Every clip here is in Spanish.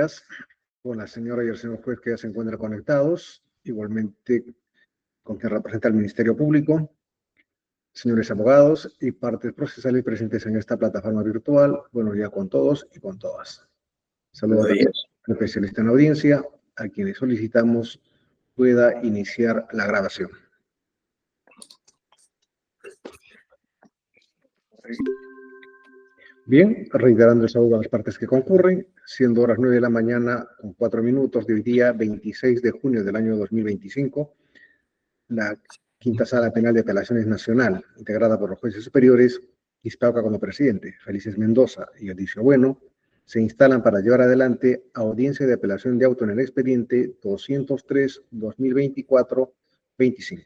días con la señora y el señor juez que ya se encuentran conectados, igualmente con quien representa el Ministerio Público, señores abogados y partes procesales presentes en esta plataforma virtual. Buenos días con todos y con todas. Saludos también al especialista en audiencia, a quienes solicitamos pueda iniciar la grabación. Bien, reiterando el saludo a las partes que concurren, siendo horas 9 de la mañana con 4 minutos de hoy día 26 de junio del año 2025, la Quinta Sala Penal de Apelaciones Nacional, integrada por los jueces superiores, Ispauca como presidente, Felices Mendoza y Alicio Bueno, se instalan para llevar adelante audiencia de apelación de auto en el expediente 203-2024-25.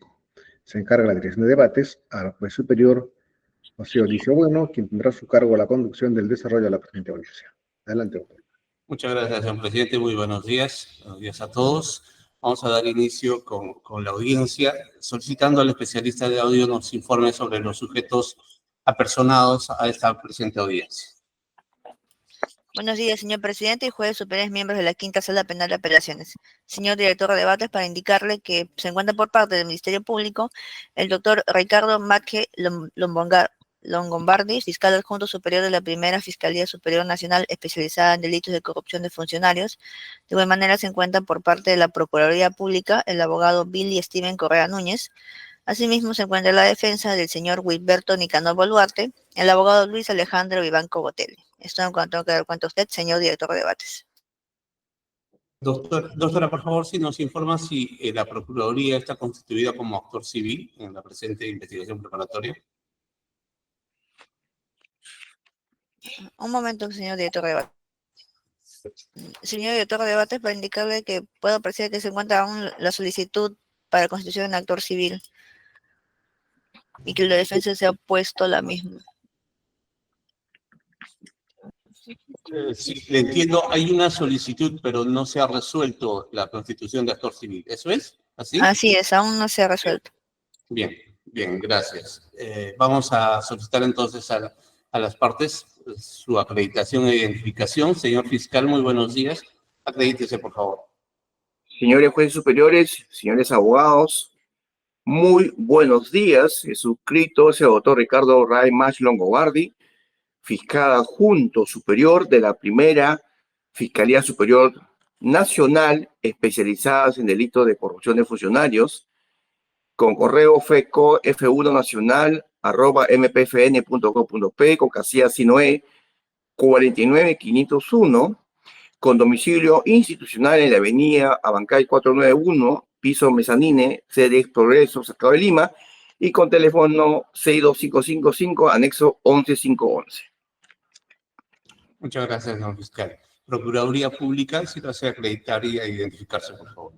Se encarga la dirección de debates al juez superior José Alicio Bueno, quien tendrá a su cargo la conducción del desarrollo de la presente audiencia. Adelante, doctor. Muchas gracias, señor presidente. Muy buenos días. Buenos días a todos. Vamos a dar inicio con la audiencia, solicitando al especialista de audio nos informe sobre los sujetos apersonados a esta presente audiencia. Buenos días, señor presidente y jueces superiores miembros de la Quinta Sala Penal de Apelaciones. Señor director de debates, para indicarle que se encuentra por parte del Ministerio Público el doctor Ricardo Matke Longobardi, fiscal adjunto superior de la Primera Fiscalía Superior Nacional especializada en delitos de corrupción de funcionarios. De igual manera se encuentra por parte de la Procuraduría Pública el abogado Billy Steven Correa Núñez. Asimismo se encuentra la defensa del señor Wilberto Nicanor Boluarte, el abogado Luis Alejandro Vivanco Botelli. Esto en cuanto tengo que dar cuenta a usted, señor director de debates. Doctora, por favor, si nos informa si la Procuraduría está constituida como actor civil en la presente investigación preparatoria. Un momento, señor director de debates. Señor director de debates, para indicarle que puedo apreciar que se encuentra aún la solicitud para constitución de actor civil y que la defensa se ha opuesto a la misma. Sí, le entiendo, hay una solicitud, pero no se ha resuelto la constitución de actor civil. ¿Eso es? ¿Así? Así es, aún no se ha resuelto. Bien, bien, gracias. Vamos a solicitar entonces a las partes su acreditación e identificación. Señor fiscal, muy buenos días. Acredítese, por favor. Señores jueces superiores, señores abogados, muy buenos días. El suscrito es el doctor Ricardo Ray Mach Longobardi, fiscal adjunto superior de la Primera Fiscalía Superior Nacional, especializadas en delitos de corrupción de funcionarios, con correo FECO F1 Nacional @mpfn.gov.p, con casilla SINOE 49501, con domicilio institucional en la avenida Abancay 491, piso Mezanine, sede Progreso, Sacado de Lima, y con teléfono 62555, anexo 11511. Muchas gracias, señor fiscal. Procuraduría Pública, si lo hace acreditar y identificarse, por favor.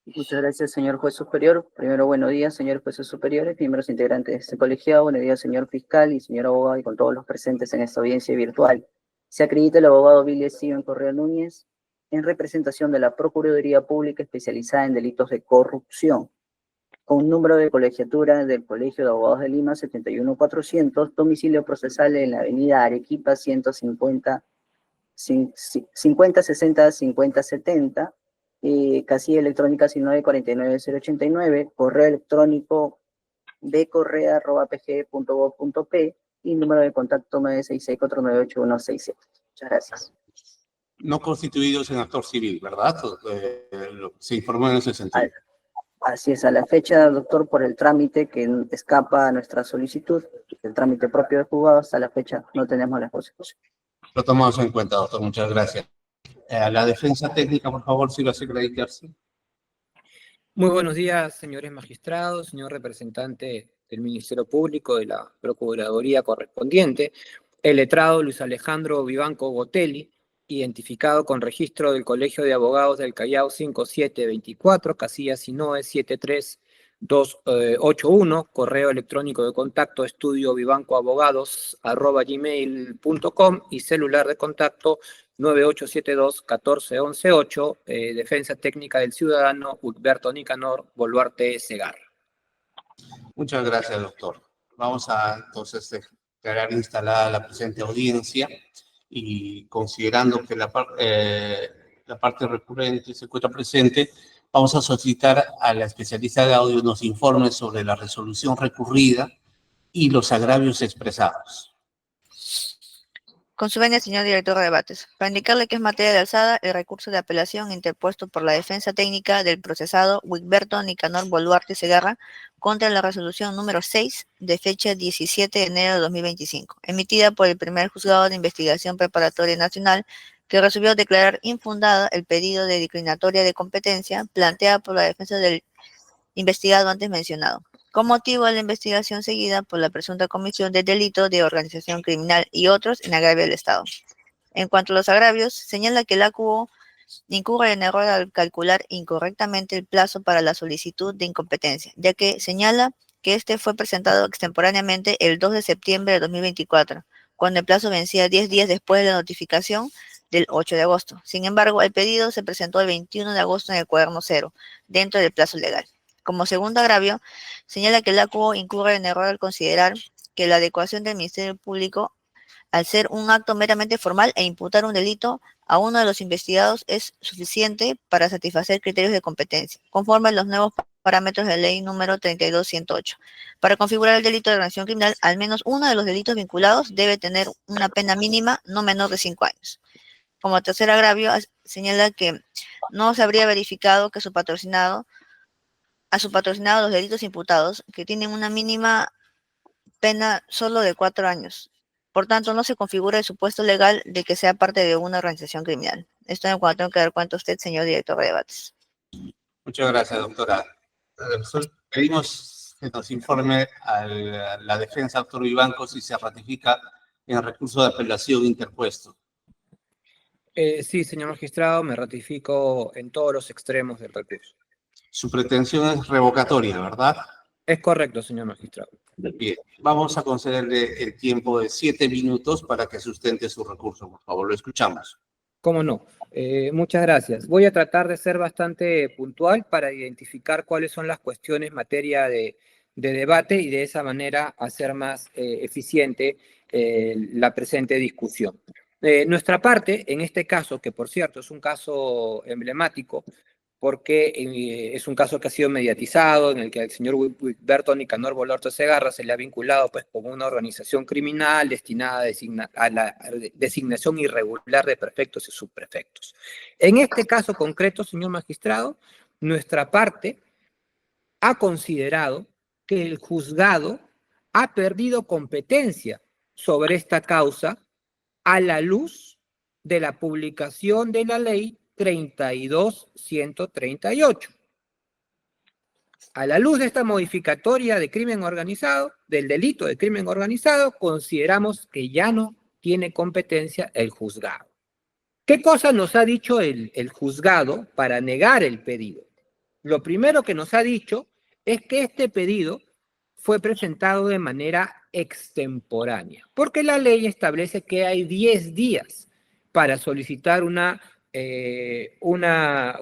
Muchas gracias, señor juez superior. Primero, buenos días, señores jueces superiores, miembros integrantes de este colegiado. Buenos días, señor fiscal y señor abogado, y con todos los presentes en esta audiencia virtual. Se acredita el abogado Billy Steven Correa Núñez en representación de la Procuraduría Pública especializada en delitos de corrupción, con número de colegiatura del Colegio de Abogados de Lima 71400, domicilio procesal en la avenida Arequipa 150 5060 5070, casilla electrónica 1949089, correo electrónico bcorrea@pg.gov.p y número de contacto 966-498-167. Muchas gracias. No constituidos en actor civil, ¿verdad? Se informó en ese sentido. Así es, a la fecha, doctor, por el trámite que escapa a nuestra solicitud, el trámite propio del juzgado, hasta la fecha no tenemos la consecución. Lo tomamos en cuenta, doctor. Muchas gracias. La defensa técnica, por favor, si lo hace acreditarse. Muy buenos días, señores magistrados, señor representante del Ministerio Público, de la Procuraduría correspondiente, el letrado Luis Alejandro Vivanco Botelli, identificado con registro del Colegio de Abogados del Callao 5724, casilla SINOE 73281, correo electrónico de contacto estudiovivancoabogados@gmail.com y celular de contacto 9872-14118, defensa técnica del ciudadano Wilberto Nicanor Boluarte Segarra. Muchas gracias, doctor. Vamos a entonces declarar instalada la presente audiencia. y considerando que la parte recurrente se encuentra presente, vamos a solicitar a la especialista de audio nos informe sobre la resolución recurrida y los agravios expresados. Con su venia, señor director de debates, para indicarle que es materia de alzada el recurso de apelación interpuesto por la defensa técnica del procesado Wigberto Nicanor Boluarte Segarra contra la resolución número 6 de fecha 17 de enero de 2025, emitida por el primer juzgado de investigación preparatoria nacional, que resolvió declarar infundada el pedido de declinatoria de competencia planteada por la defensa del investigado antes mencionado, con motivo de la investigación seguida por la presunta comisión del delito de organización criminal y otros en agravio del Estado. En cuanto a los agravios, señala que el ACUO incurre en error al calcular incorrectamente el plazo para la solicitud de incompetencia, ya que señala que este fue presentado extemporáneamente el 2 de septiembre de 2024, cuando el plazo vencía 10 días después de la notificación del 8 de agosto. Sin embargo, el pedido se presentó el 21 de agosto en el cuaderno 0, dentro del plazo legal. Como segundo agravio, señala que el ACUO incurre en error al considerar que la adecuación del Ministerio Público, al ser un acto meramente formal e imputar un delito a uno de los investigados, es suficiente para satisfacer criterios de competencia, conforme a los nuevos parámetros de ley número 32108. Para configurar el delito de organización criminal, al menos uno de los delitos vinculados debe tener una pena mínima no menor de 5 años. Como tercer agravio, señala que no se habría verificado que a su patrocinado los delitos imputados, que tienen una mínima pena solo de 4 años. Por tanto, no se configura el supuesto legal de que sea parte de una organización criminal. Esto es cuando tengo que dar cuenta a usted, señor director de debates. Muchas gracias, doctora. Pedimos que nos informe a la defensa, doctor Vivanco, si se ratifica en el recurso de apelación interpuesto. Sí, señor magistrado, me ratifico en todos los extremos del recurso. Su pretensión es revocatoria, ¿verdad? Es correcto, señor magistrado. Bien, vamos a concederle el tiempo de 7 minutos para que sustente su recurso. Por favor, lo escuchamos. ¿Cómo no? Muchas gracias. Voy a tratar de ser bastante puntual para identificar cuáles son las cuestiones materia de debate y de esa manera hacer más eficiente la presente discusión. Nuestra parte, en este caso, que por cierto es un caso emblemático, porque es un caso que ha sido mediatizado, en el que al señor Wigberto Nicanor Boluarte Segarra se le ha vinculado pues, con una organización criminal destinada a la designación irregular de prefectos y subprefectos. En este caso concreto, señor magistrado, nuestra parte ha considerado que el juzgado ha perdido competencia sobre esta causa a la luz de la publicación de la ley 32.138. A la luz de esta modificatoria de crimen organizado, del delito de crimen organizado, consideramos que ya no tiene competencia el juzgado. ¿Qué cosa nos ha dicho el juzgado para negar el pedido? Lo primero que nos ha dicho es que este pedido fue presentado de manera extemporánea, porque la ley establece que hay 10 días para solicitar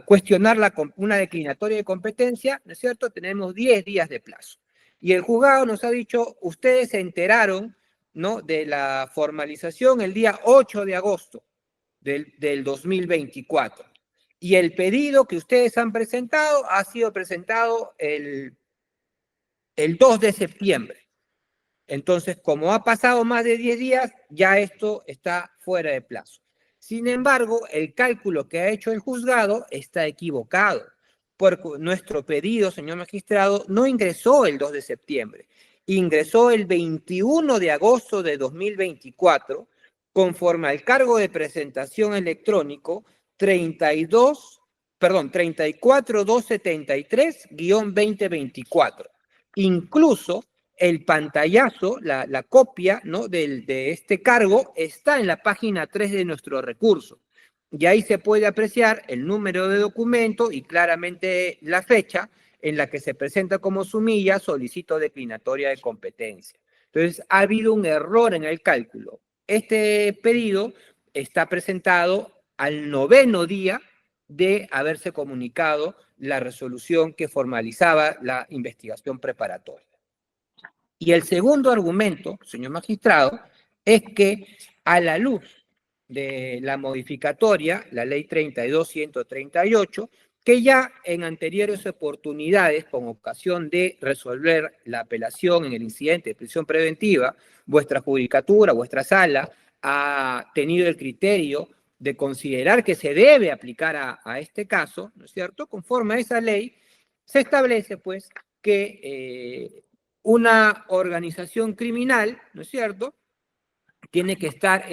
cuestionar una declinatoria de competencia, ¿no es cierto? Tenemos 10 días de plazo. Y el juzgado nos ha dicho, ustedes se enteraron, ¿no?, de la formalización el día 8 de agosto del 2024. Y el pedido que ustedes han presentado ha sido presentado el 2 de septiembre. Entonces, como ha pasado más de 10 días, ya esto está fuera de plazo. Sin embargo, el cálculo que ha hecho el juzgado está equivocado, porque nuestro pedido, señor magistrado, no ingresó el 2 de septiembre, ingresó el 21 de agosto de 2024, conforme al cargo de presentación electrónico 34273-2024. Incluso el pantallazo, la copia, ¿no?, de este cargo está en la página 3 de nuestro recurso. Y ahí se puede apreciar el número de documento y claramente la fecha en la que se presenta como sumilla solicito declinatoria de competencia. Entonces, ha habido un error en el cálculo. Este pedido está presentado al 9º día de haberse comunicado la resolución que formalizaba la investigación preparatoria. Y el segundo argumento, señor magistrado, es que a la luz de la modificatoria, la ley 32.138, que ya en anteriores oportunidades, con ocasión de resolver la apelación en el incidente de prisión preventiva, vuestra judicatura, vuestra sala, ha tenido el criterio de considerar que se debe aplicar a este caso, ¿no es cierto? Conforme a esa ley, se establece, pues, que una organización criminal, ¿no es cierto?, tiene que estar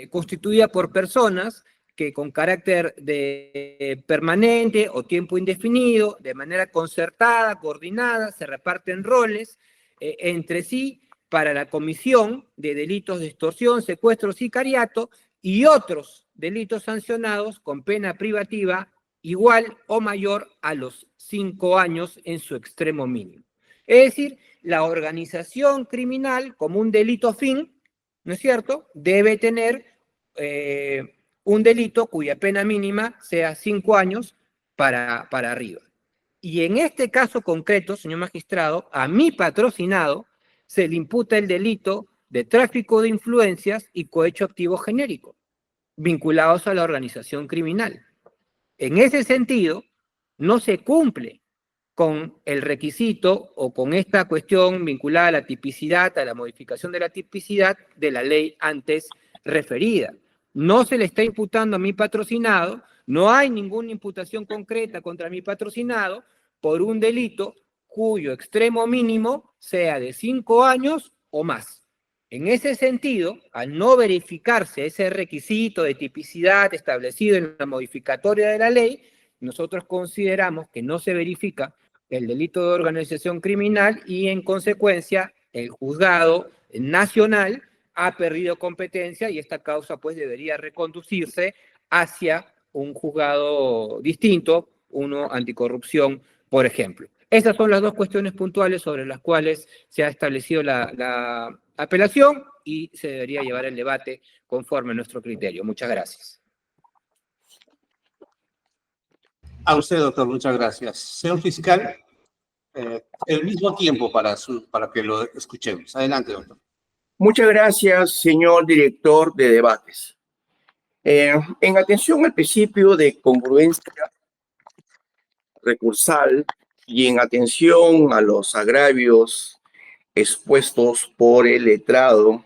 constituida por personas que con carácter de permanente o tiempo indefinido, de manera concertada, coordinada, se reparten roles entre sí para la comisión de delitos de extorsión, secuestro, sicariato y otros delitos sancionados con pena privativa igual o mayor a los 5 años en su extremo mínimo. Es decir, la organización criminal como un delito fin, ¿no es cierto?, debe tener un delito cuya pena mínima sea 5 años para arriba. Y en este caso concreto, señor magistrado, a mi patrocinado se le imputa el delito de tráfico de influencias y cohecho activo genérico, vinculados a la organización criminal. En ese sentido, no se cumple con el requisito o con esta cuestión vinculada a la tipicidad, a la modificación de la tipicidad de la ley antes referida. No se le está imputando a mi patrocinado, no hay ninguna imputación concreta contra mi patrocinado por un delito cuyo extremo mínimo sea de 5 años o más. En ese sentido, al no verificarse ese requisito de tipicidad establecido en la modificatoria de la ley, nosotros consideramos que no se verifica el delito de organización criminal y en consecuencia el juzgado nacional ha perdido competencia y esta causa pues debería reconducirse hacia un juzgado distinto, uno anticorrupción, por ejemplo. Esas son las dos cuestiones puntuales sobre las cuales se ha establecido la apelación y se debería llevar el debate conforme a nuestro criterio. Muchas gracias. A usted, doctor, muchas gracias. Señor fiscal, el mismo tiempo para que lo escuchemos. Adelante, doctor. Muchas gracias, señor director de debates. En atención al principio de congruencia recursal y en atención a los agravios expuestos por el letrado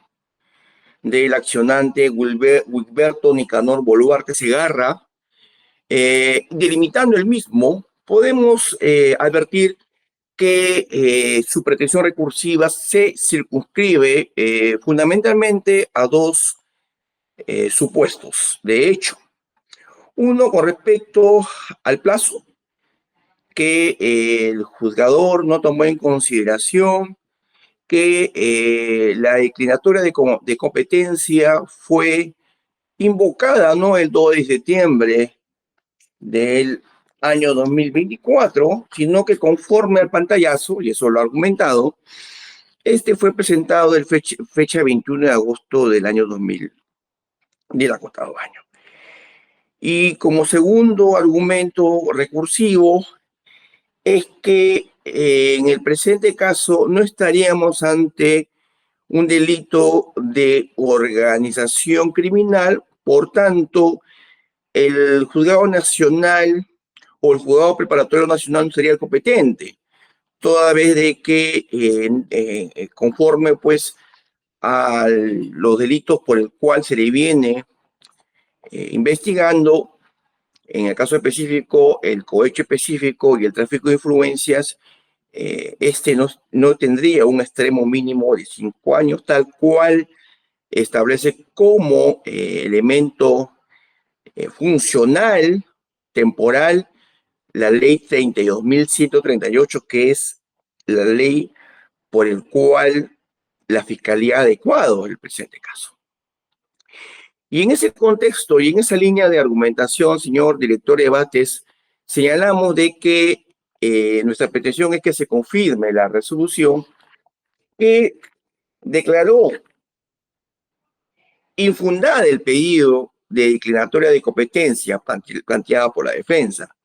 del accionante Wilberto Nicanor Boluarte Segarra, delimitando el mismo, podemos advertir que su pretensión recursiva se circunscribe fundamentalmente a dos supuestos. De hecho, uno con respecto al plazo, que el juzgador no tomó en consideración que la declinatoria de competencia fue invocada no el 2 de septiembre del año 2024, sino que conforme al pantallazo, y eso lo ha argumentado, este fue presentado el fecha 21 de agosto del año 2000, del acotado año. Y como segundo argumento recursivo, es que en el presente caso no estaríamos ante un delito de organización criminal, por tanto, el juzgado nacional o el juzgado preparatorio nacional no sería el competente, toda vez de que conforme pues a los delitos por el cual se le viene investigando, en el caso específico, el cohecho específico y el tráfico de influencias, no tendría un extremo mínimo de 5 años, tal cual establece como elemento funcional, temporal, la ley 32.138, que es la ley por el cual la Fiscalía ha adecuado el presente caso. Y en ese contexto y en esa línea de argumentación, señor director de debates, señalamos de que nuestra petición es que se confirme la resolución que declaró infundada el pedido de declinatoria de competencia planteada por la defensa.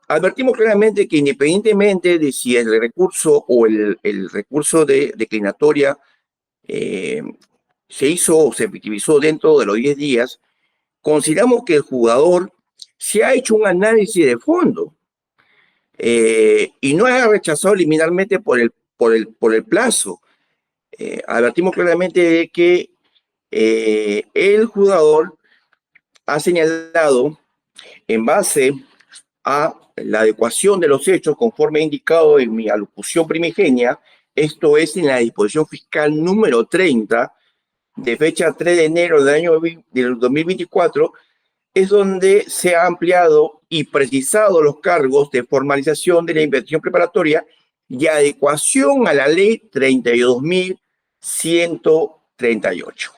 Advertimos claramente que independientemente de si el recurso o el recurso de declinatoria se efectivizó dentro de los 10 días, consideramos que el jugador se ha hecho un análisis de fondo y no ha rechazado liminalmente por el plazo. Advertimos claramente de que el jugador ha señalado, en base a la adecuación de los hechos conforme indicado en mi alocución primigenia, esto es en la disposición fiscal número 30, de fecha 3 de enero del 2024, es donde se ha ampliado y precisado los cargos de formalización de la investigación preparatoria y adecuación a la ley 32.138.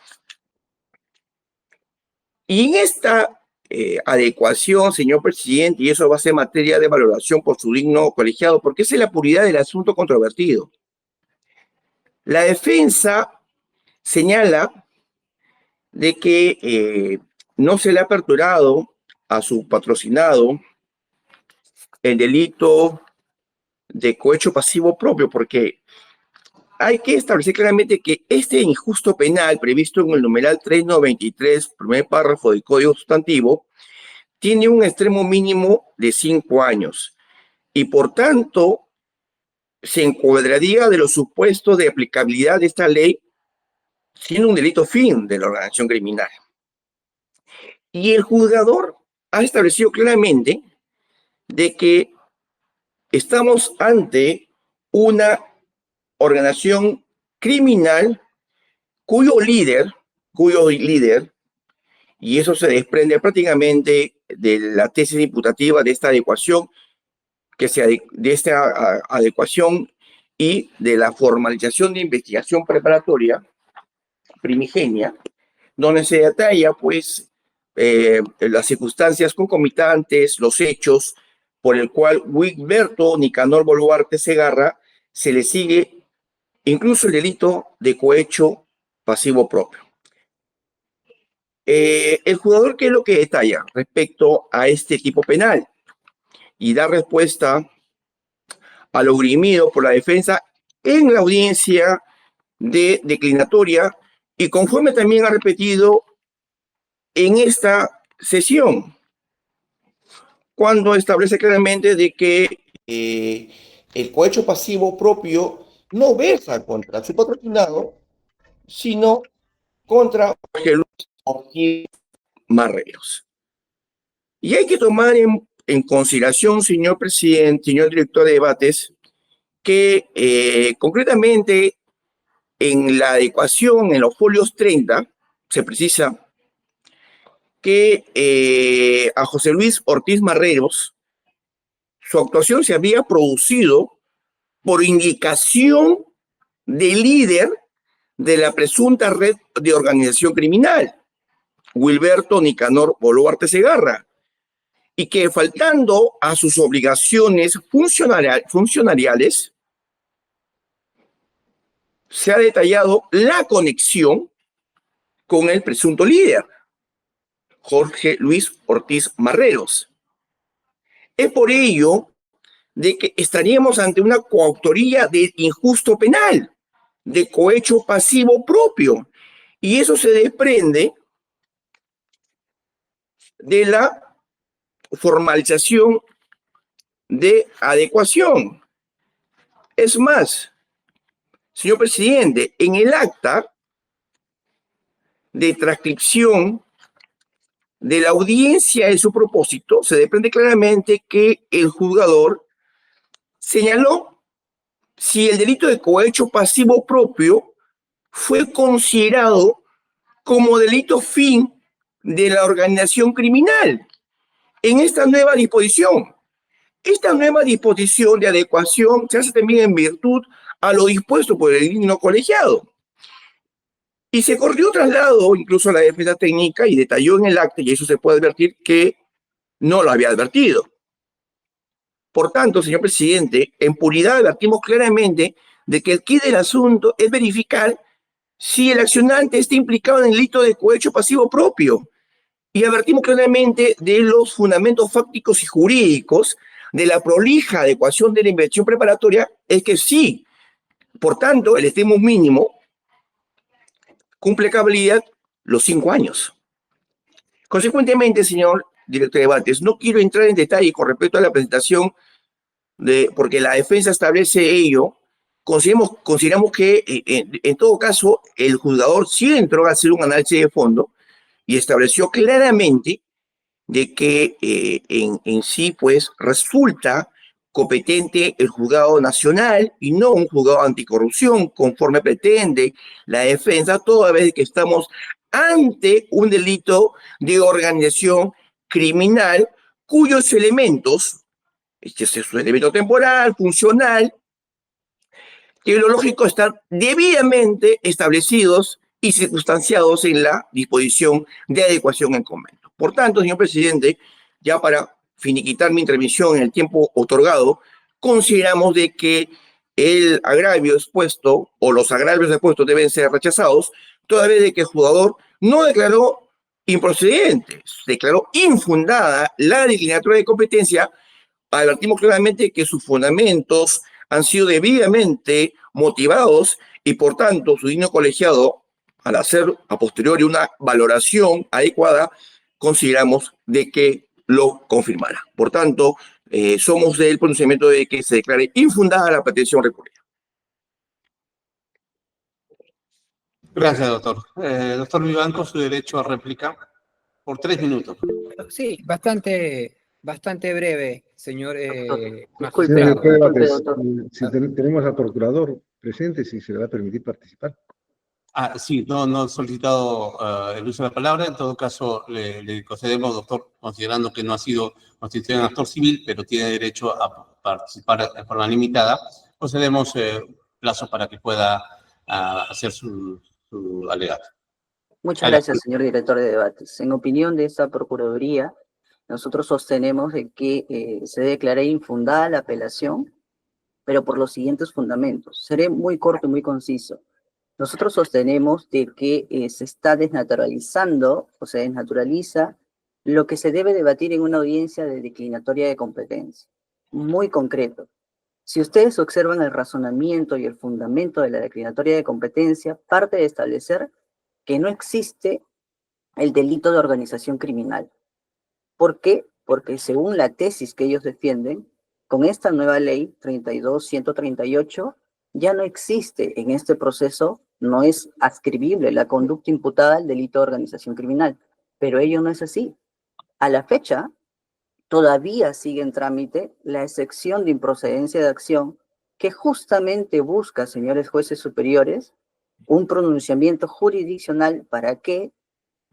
Y en esta adecuación, señor presidente, y eso va a ser materia de valoración por su digno colegiado, porque esa es la puridad del asunto controvertido. La defensa señala de que no se le ha aperturado a su patrocinado el delito de cohecho pasivo propio, porque hay que establecer claramente que este injusto penal previsto en el numeral 393, primer párrafo del Código Sustantivo, tiene un extremo mínimo de 5 años y por tanto se encuadraría de los supuestos de aplicabilidad de esta ley siendo un delito fin de la organización criminal. Y el juzgador ha establecido claramente de que estamos ante una organización criminal cuyo líder, y eso se desprende prácticamente de la tesis imputativa de esta adecuación, adecuación y de la formalización de investigación preparatoria primigenia, donde se detalla, pues, las circunstancias concomitantes, los hechos por el cual Wilberto Nicanor Boluarte Segarra se le sigue incluso el delito de cohecho pasivo propio. El juzgador, ¿qué es lo que detalla respecto a este tipo penal? Y da respuesta a lo grimido por la defensa en la audiencia de declinatoria y conforme también ha repetido en esta sesión, cuando establece claramente de que el cohecho pasivo propio no versa contra su patrocinado, sino contra Jorge Luis Ortiz Marreros. Y hay que tomar en consideración, señor presidente, señor director de debates, que concretamente en la adecuación, en los folios 30, se precisa que a José Luis Ortiz Marreros, su actuación se había producido por indicación del líder de la presunta red de organización criminal, Wilberto Nicanor Boluarte Segarra, y que faltando a sus obligaciones funcionariales, se ha detallado la conexión con el presunto líder, Jorge Luis Ortiz Marreros. Es por ello de que estaríamos ante una coautoría de injusto penal, de cohecho pasivo propio, y eso se desprende de la formalización de adecuación. Es más, señor presidente, en el acta de transcripción de la audiencia de su propósito se desprende claramente que el juzgador señaló si el delito de cohecho pasivo propio fue considerado como delito fin de la organización criminal en esta nueva disposición. Esta nueva disposición de adecuación se hace también en virtud a lo dispuesto por el digno colegiado. Y se corrió traslado incluso a la defensa técnica y detalló en el acta, y eso se puede advertir, que no lo había advertido. Por tanto, señor presidente, en puridad advertimos claramente de que el quid del asunto es verificar si el accionante está implicado en el delito de cohecho pasivo propio. Y advertimos claramente de los fundamentos fácticos y jurídicos de la prolija adecuación de la investigación preparatoria, es que sí. Por tanto, el extremo mínimo cumple cabalidad los 5 años. Consecuentemente, señor director de debates, no quiero entrar en detalle con respecto a la presentación, porque la defensa establece ello. Consideramos que en todo caso el juzgador sí entró a hacer un análisis de fondo y estableció claramente de que en sí pues resulta competente el juzgado nacional y no un juzgado anticorrupción, conforme pretende la defensa, toda vez que estamos ante un delito de organización criminal cuyos elementos, este es su elemento temporal, funcional, que lo lógico están debidamente establecidos y circunstanciados en la disposición de adecuación en convento. Por tanto, señor presidente, ya para finiquitar mi intervención en el tiempo otorgado, consideramos de que el agravio expuesto o los agravios expuestos deben ser rechazados, toda vez de que el jugador no declaró improcedente, declaró infundada la declinatoria de competencia. Advertimos claramente que sus fundamentos han sido debidamente motivados y por tanto su digno colegiado, al hacer a posteriori una valoración adecuada, consideramos de que lo confirmará. Por tanto, somos del pronunciamiento de que se declare infundada la pretensión recurrida. Gracias, doctor. Doctor Vivanco, su derecho a réplica por 3 minutos. Sí, bastante breve, señor Disculpe, Señor magistrado. director de disculpe, debates, doctor. si tenemos al procurador presente, si se le va a permitir participar. Sí, no he solicitado el uso de la palabra. En todo caso, le concedemos, doctor, considerando que no ha sido constituido en actor civil, pero tiene derecho a participar de forma limitada, concedemos plazo para que pueda hacer su alegato. Muchas gracias, señor director de debates. En opinión de esta Procuraduría, nosotros sostenemos de que se declara infundada la apelación, pero por los siguientes fundamentos. Seré muy corto y muy conciso. Nosotros sostenemos de que se está desnaturalizando o se desnaturaliza lo que se debe debatir en una audiencia de declinatoria de competencia. Muy concreto. Si ustedes observan el razonamiento y el fundamento de la declinatoria de competencia, parte de establecer que no existe el delito de organización criminal. ¿Por qué? Porque según la tesis que ellos defienden, con esta nueva ley 32.138, ya no existe en este proceso, no es adscribible la conducta imputada al delito de organización criminal. Pero ello no es así. A la fecha, todavía sigue en trámite la excepción de improcedencia de acción que justamente busca, señores jueces superiores, un pronunciamiento jurisdiccional para que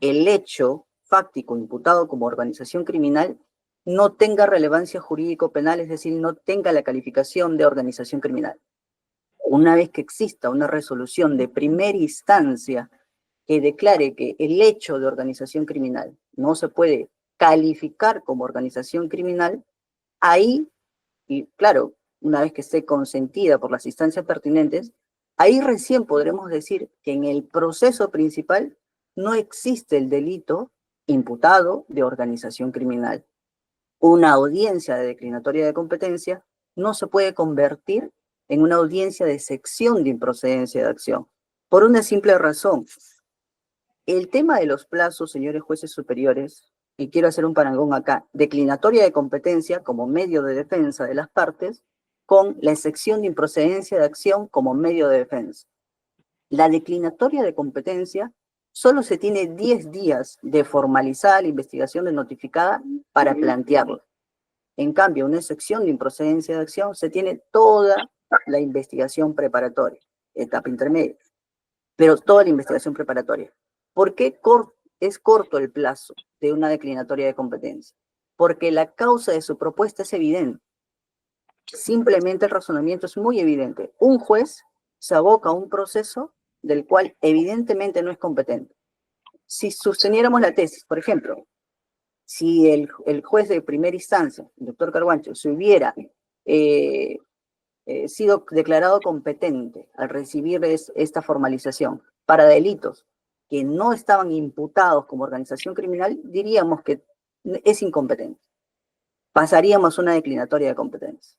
el hecho fáctico imputado como organización criminal no tenga relevancia jurídico-penal, es decir, no tenga la calificación de organización criminal. Una vez que exista una resolución de primera instancia que declare que el hecho de organización criminal no se puede calificar como organización criminal, ahí, y claro, una vez que esté consentida por las instancias pertinentes, ahí recién podremos decir que en el proceso principal no existe el delito imputado de organización criminal. Una audiencia de declinatoria de competencia no se puede convertir en una audiencia de sección de improcedencia de acción, por una simple razón. El tema de los plazos, señores jueces superiores, y quiero hacer un parangón acá, declinatoria de competencia como medio de defensa de las partes, con la excepción de improcedencia de acción como medio de defensa. La declinatoria de competencia solo se tiene 10 días de formalizada la investigación de notificada para plantearla. En cambio, una excepción de improcedencia de acción se tiene toda la investigación preparatoria, etapa intermedia, pero toda la investigación preparatoria. ¿Por qué es corto el plazo de una declinatoria de competencia? Porque la causa de su propuesta es evidente. Simplemente el razonamiento es muy evidente. Un juez se aboca a un proceso del cual evidentemente no es competente. Si sosteniéramos la tesis, por ejemplo, si el juez de primera instancia, el doctor Carguancho, se hubiera sido declarado competente al recibir esta formalización para delitos que no estaban imputados como organización criminal, diríamos que es incompetente. Pasaríamos una declinatoria de competencia,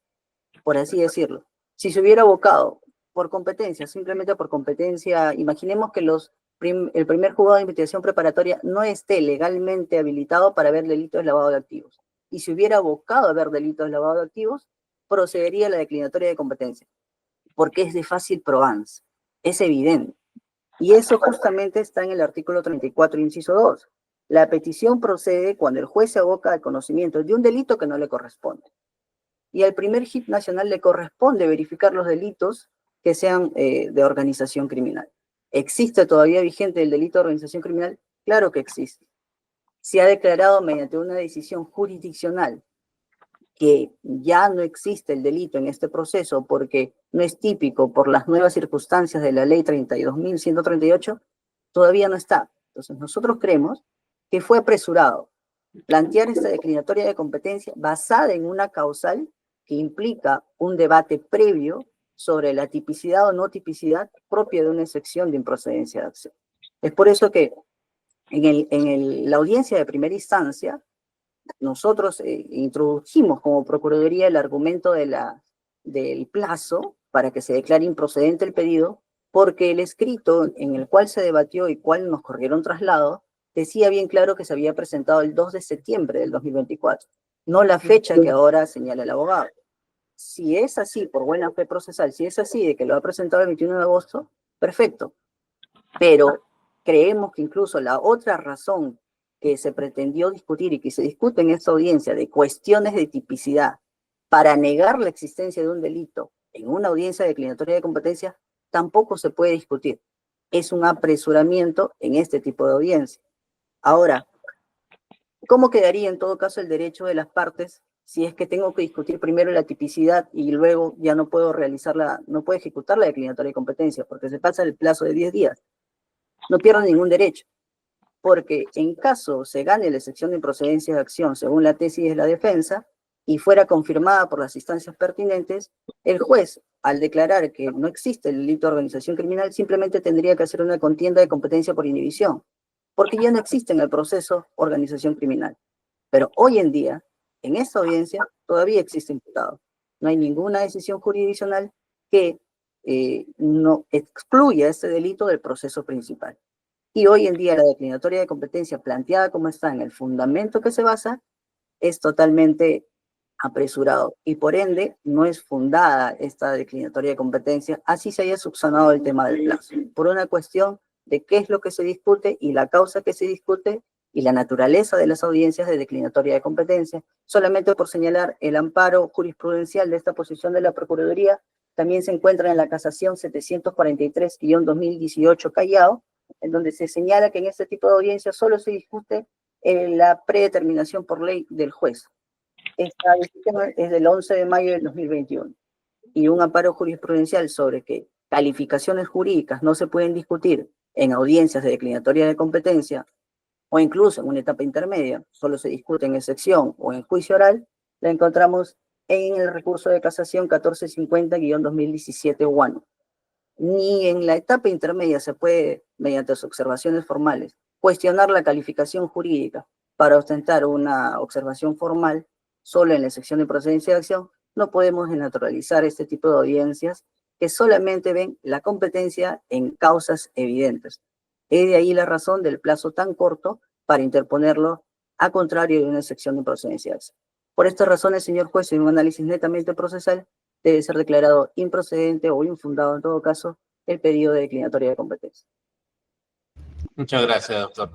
por así decirlo. Si se hubiera abocado por competencia, simplemente por competencia, imaginemos que los el primer juzgado de investigación preparatoria no esté legalmente habilitado para ver delitos de lavado de activos. Y si hubiera abocado a ver delitos de lavado de activos, procedería a la declinatoria de competencia, porque es de fácil probance, es evidente. Y eso justamente está en el artículo 34, inciso 2. La petición procede cuando el juez se aboca al conocimiento de un delito que no le corresponde. Y al primer JIP nacional le corresponde verificar los delitos que sean de organización criminal. ¿Existe todavía vigente el delito de organización criminal? Claro que existe. Se ha declarado mediante una decisión jurisdiccional que ya no existe el delito en este proceso porque no es típico por las nuevas circunstancias de la ley 32.138, todavía no está. Entonces nosotros creemos que fue apresurado plantear esta declinatoria de competencia basada en una causal que implica un debate previo sobre la tipicidad o no tipicidad propia de una excepción de improcedencia de acción. Es por eso que la audiencia de primera instancia, nosotros introdujimos como Procuraduría el argumento del plazo para que se declare improcedente el pedido, porque el escrito en el cual se debatió y cual nos corrieron traslado, decía bien claro que se había presentado el 2 de septiembre del 2024, no la fecha que ahora señala el abogado. Si es así, por buena fe procesal, si es así de que lo ha presentado el 21 de agosto, perfecto. Pero creemos que incluso la otra razón que se pretendió discutir y que se discute en esta audiencia de cuestiones de tipicidad para negar la existencia de un delito en una audiencia declinatoria de competencia, tampoco se puede discutir. Es un apresuramiento en este tipo de audiencia. Ahora, ¿cómo quedaría en todo caso el derecho de las partes si es que tengo que discutir primero la tipicidad y luego ya no puedo no puedo ejecutar la declinatoria de competencia porque se pasa el plazo de 10 días? No pierdo ningún derecho, porque en caso se gane la excepción de improcedencia de acción según la tesis de la defensa y fuera confirmada por las instancias pertinentes, el juez, al declarar que no existe el delito de organización criminal, simplemente tendría que hacer una contienda de competencia por inhibición, porque ya no existe en el proceso organización criminal. Pero hoy en día, en esta audiencia, todavía existe imputado. No hay ninguna decisión jurisdiccional que no excluya este delito del proceso principal. Y hoy en día la declinatoria de competencia planteada como está en el fundamento que se basa es totalmente apresurado y por ende no es fundada esta declinatoria de competencia, así se haya subsanado el tema del plazo, por una cuestión de qué es lo que se discute y la causa que se discute y la naturaleza de las audiencias de declinatoria de competencia. Solamente por señalar, el amparo jurisprudencial de esta posición de la Procuraduría también se encuentra en la casación 743-2018 Callao, en donde se señala que en este tipo de audiencias solo se discute la predeterminación por ley del juez. Esta decisión es del 11 de mayo del 2021. Y un amparo jurisprudencial sobre que calificaciones jurídicas no se pueden discutir en audiencias de declinatoria de competencia o incluso en una etapa intermedia, solo se discute en excepción o en juicio oral, la encontramos en el recurso de casación 1450-2017 Ni en la etapa intermedia se puede, mediante sus observaciones formales, cuestionar la calificación jurídica para ostentar una observación formal solo en la sección de procedencia de acción. No podemos naturalizar este tipo de audiencias que solamente ven la competencia en causas evidentes. Es de ahí la razón del plazo tan corto para interponerlo a contrario de una sección de procedencia de acción. Por estas razones, señor juez, en un análisis netamente procesal, debe ser declarado improcedente o infundado en todo caso el pedido de declinatoria de competencia. Muchas gracias, doctor.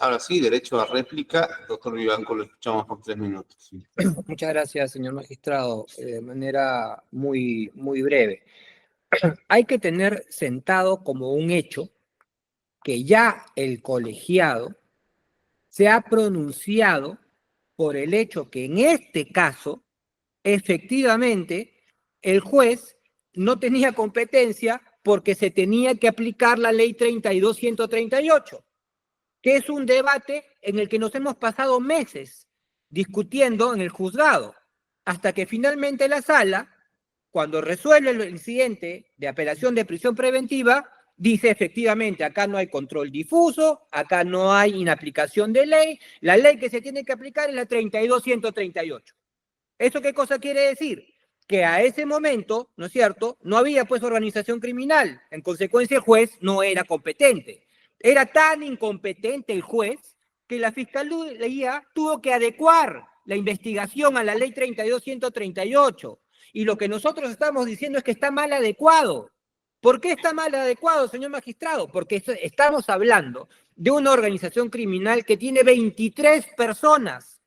Ahora sí, derecho a réplica. Doctor Vivanco, lo escuchamos por 3 minutos. Sí. Muchas gracias, señor magistrado. De manera muy breve. Hay que tener sentado como un hecho que ya el colegiado se ha pronunciado por el hecho que en este caso, efectivamente, el juez no tenía competencia porque se tenía que aplicar la ley 32.138, que es un debate en el que nos hemos pasado meses discutiendo en el juzgado, hasta que finalmente la sala, cuando resuelve el incidente de apelación de prisión preventiva, dice efectivamente, acá no hay control difuso, acá no hay inaplicación de ley, la ley que se tiene que aplicar es la 32.138. ¿Eso qué cosa quiere decir? Que a ese momento, ¿no es cierto?, no había pues organización criminal, en consecuencia el juez no era competente. Era tan incompetente el juez que la Fiscalía tuvo que adecuar la investigación a la ley 32.138. Y lo que nosotros estamos diciendo es que está mal adecuado. ¿Por qué está mal adecuado, señor magistrado? Porque estamos hablando de una organización criminal que tiene 23 personas.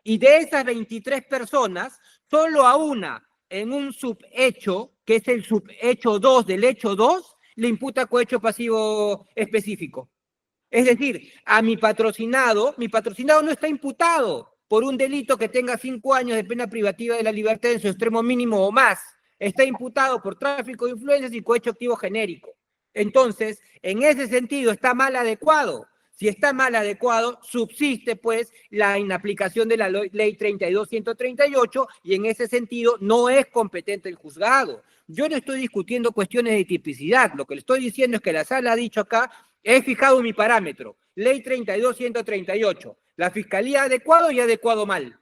Y de esas 23 personas, solo a una, en un subhecho, que es el subhecho 2 del hecho 2, le imputa cohecho pasivo específico. Es decir, a mi patrocinado no está imputado por un delito que tenga 5 años de pena privativa de la libertad en su extremo mínimo o más. Está imputado por tráfico de influencias y cohecho activo genérico. Entonces, en ese sentido, está mal adecuado. Si está mal adecuado, subsiste pues la inaplicación de la ley 32.138 y en ese sentido no es competente el juzgado. Yo no estoy discutiendo cuestiones de tipicidad, lo que le estoy diciendo es que la sala ha dicho acá, he fijado mi parámetro, ley 32.138, la fiscalía ha adecuado y ha adecuado mal.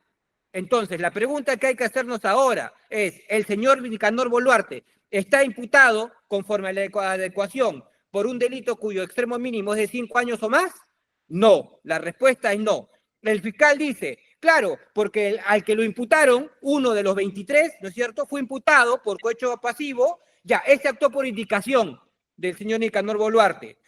Entonces, la pregunta que hay que hacernos ahora es, ¿el señor Nicanor Boluarte está imputado conforme a la adecuación por un delito cuyo extremo mínimo es de 5 años o más? No, la respuesta es no. El fiscal dice, claro, porque al que lo imputaron, uno de los 23, ¿no es cierto?, fue imputado por cohecho pasivo, ya, ese actuó por indicación del señor Nicanor Boluarte.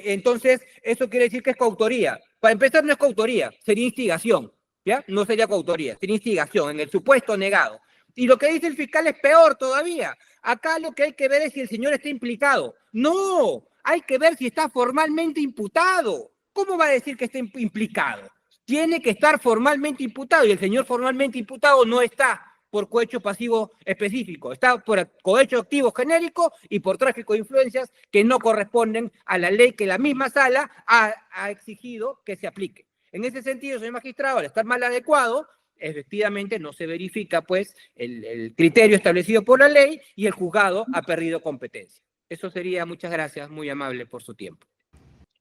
Entonces, eso quiere decir que es coautoría. Para empezar, no es coautoría, sería instigación, ¿ya? No sería coautoría, sería instigación, en el supuesto negado. Y lo que dice el fiscal es peor todavía. Acá lo que hay que ver es si el señor está implicado. No, hay que ver si está formalmente imputado. ¿Cómo va a decir que está implicado? Tiene que estar formalmente imputado y el señor formalmente imputado no está por cohecho pasivo específico, está por cohecho activo genérico y por tráfico de influencias que no corresponden a la ley que la misma sala ha exigido que se aplique. En ese sentido, señor magistrado, al estar mal adecuado, efectivamente no se verifica pues el criterio establecido por la ley y el juzgado ha perdido competencia. Eso sería, muchas gracias, muy amable por su tiempo.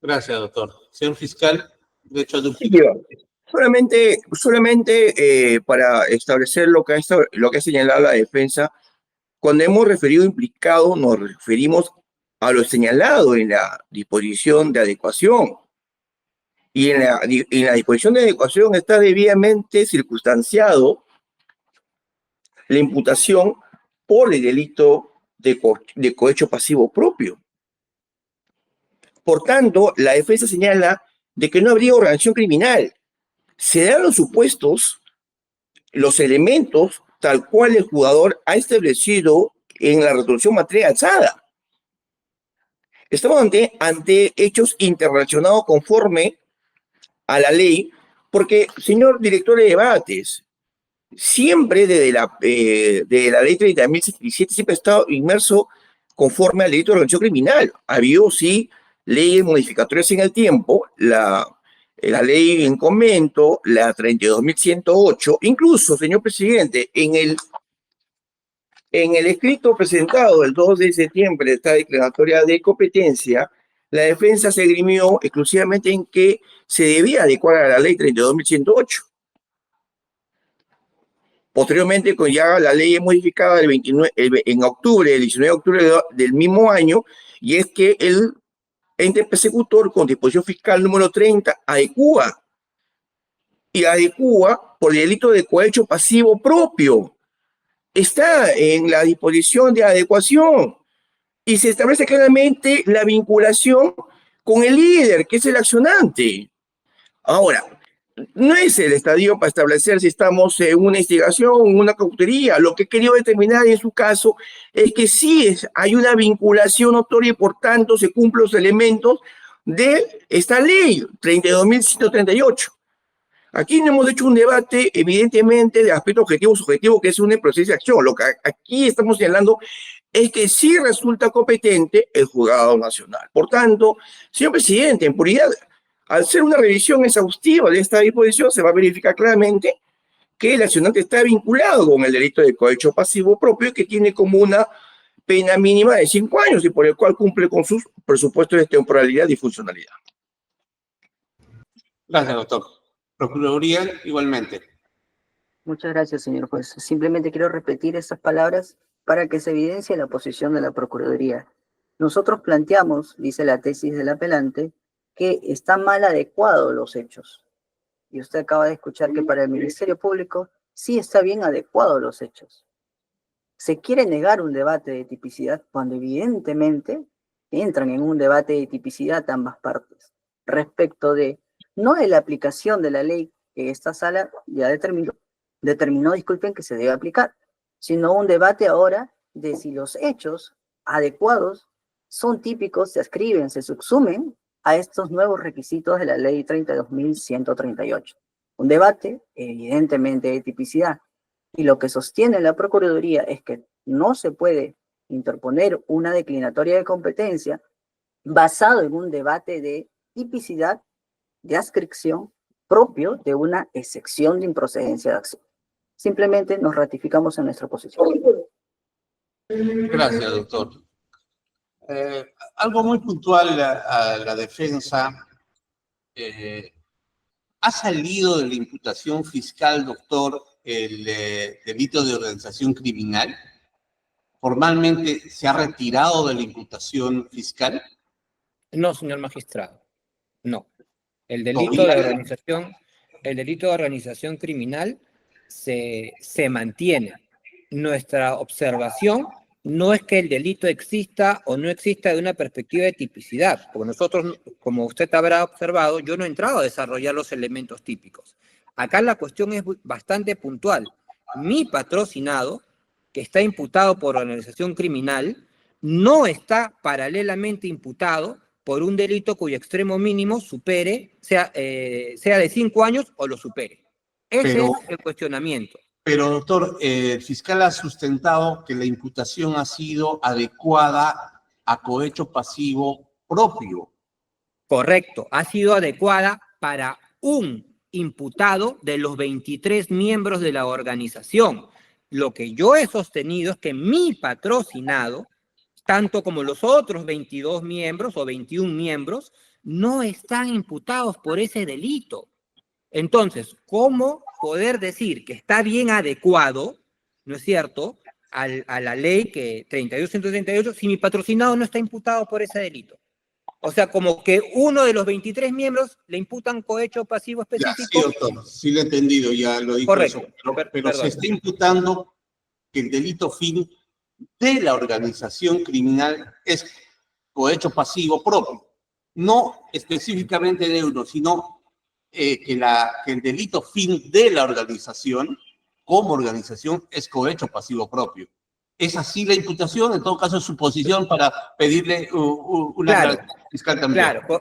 Gracias, doctor. Señor fiscal, derecho a Sí, solamente para establecer lo que ha señalado la defensa, cuando hemos referido implicado, nos referimos a lo señalado en la disposición de adecuación. Y en la disposición de adecuación está debidamente circunstanciado la imputación por el delito de cohecho pasivo propio. Por tanto, la defensa señala de que no habría organización criminal. Se dan los supuestos, los elementos, tal cual el jugador ha establecido en la resolución materia alzada. Estamos ante hechos interrelacionados conforme a la ley, porque, señor director de debates, siempre desde la ley 30.077 siempre ha estado inmerso conforme al delito de organización criminal. Ha habido, sí, leyes modificatorias en el tiempo, la ley en convento, la 32.108, incluso, señor presidente, en el escrito presentado el 2 de septiembre de esta declaratoria de competencia, la defensa se esgrimió exclusivamente en que se debía adecuar a la ley 32.108. Posteriormente, con ya la ley es modificada en octubre, el 19 de octubre del mismo año, y es que el ente persecutor con disposición fiscal número 30 adecúa por el delito de cohecho pasivo propio. Está en la disposición de adecuación y se establece claramente la vinculación con el líder, que es el accionante. Ahora, no es el estadio para establecer si estamos en una instigación o en una cautería. Lo que he querido determinar en su caso es que sí hay una vinculación notoria y por tanto se cumplen los elementos de esta ley 32.138. Aquí no hemos hecho un debate, evidentemente, de aspecto objetivo-subjetivo, que es un proceso de acción. Lo que aquí estamos señalando es que sí resulta competente el juzgado nacional. Por tanto, señor presidente, en puridad, al hacer una revisión exhaustiva de esta disposición, se va a verificar claramente que el accionante está vinculado con el delito de cohecho pasivo propio, que tiene como una pena mínima de 5 años y por el cual cumple con sus presupuestos de temporalidad y funcionalidad. Gracias, doctor. Procuraduría, igualmente. Muchas gracias, señor juez. Simplemente quiero repetir estas palabras para que se evidencie la posición de la Procuraduría. Nosotros planteamos, dice la tesis del apelante, que están mal adecuados los hechos. Y usted acaba de escuchar que para el Ministerio Público sí está bien adecuados los hechos. Se quiere negar un debate de tipicidad cuando evidentemente entran en un debate de tipicidad ambas partes, respecto de, no de la aplicación de la ley que esta sala ya determinó, disculpen, que se debe aplicar, sino un debate ahora de si los hechos adecuados son típicos, se ascriben, se subsumen a estos nuevos requisitos de la ley 32.138. Un debate, evidentemente, de tipicidad. Y lo que sostiene la Procuraduría es que no se puede interponer una declinatoria de competencia basado en un debate de tipicidad, de adscripción propio de una excepción de improcedencia de acción. Simplemente nos ratificamos en nuestra posición. Gracias, doctor. Algo muy puntual a la defensa. ¿Ha salido de la imputación fiscal, doctor, el delito de organización criminal? ¿Formalmente se ha retirado de la imputación fiscal? No, señor magistrado, no. El delito de organización criminal se mantiene. Nuestra observación no es que el delito exista o no exista de una perspectiva de tipicidad, porque nosotros, como usted habrá observado, yo no he entrado a desarrollar los elementos típicos. Acá la cuestión es bastante puntual. Mi patrocinado, que está imputado por organización criminal, no está paralelamente imputado por un delito cuyo extremo mínimo supere, sea de 5 años o lo supere. Ese es el cuestionamiento. Pero, doctor, el fiscal ha sustentado que la imputación ha sido adecuada a cohecho pasivo propio. Correcto, ha sido adecuada para un imputado de los 23 miembros de la organización. Lo que yo he sostenido es que mi patrocinado, tanto como los otros 22 miembros o 21 miembros, no están imputados por ese delito. Entonces, ¿cómo poder decir que está bien adecuado, ¿no es cierto?, a la ley 32.138 si mi patrocinado no está imputado por ese delito? O sea, como que uno de los 23 miembros le imputan cohecho pasivo específico. Ya, sí, doctor, sí lo he entendido, ya lo dijo. Correcto, eso. Pero se está imputando que el delito fin de la organización criminal es cohecho pasivo propio. No específicamente de uno, sino que el delito fin de la organización, como organización, es cohecho pasivo propio. ¿Es así la imputación? En todo caso, es su posición para pedirle una aclaración fiscal también. Claro,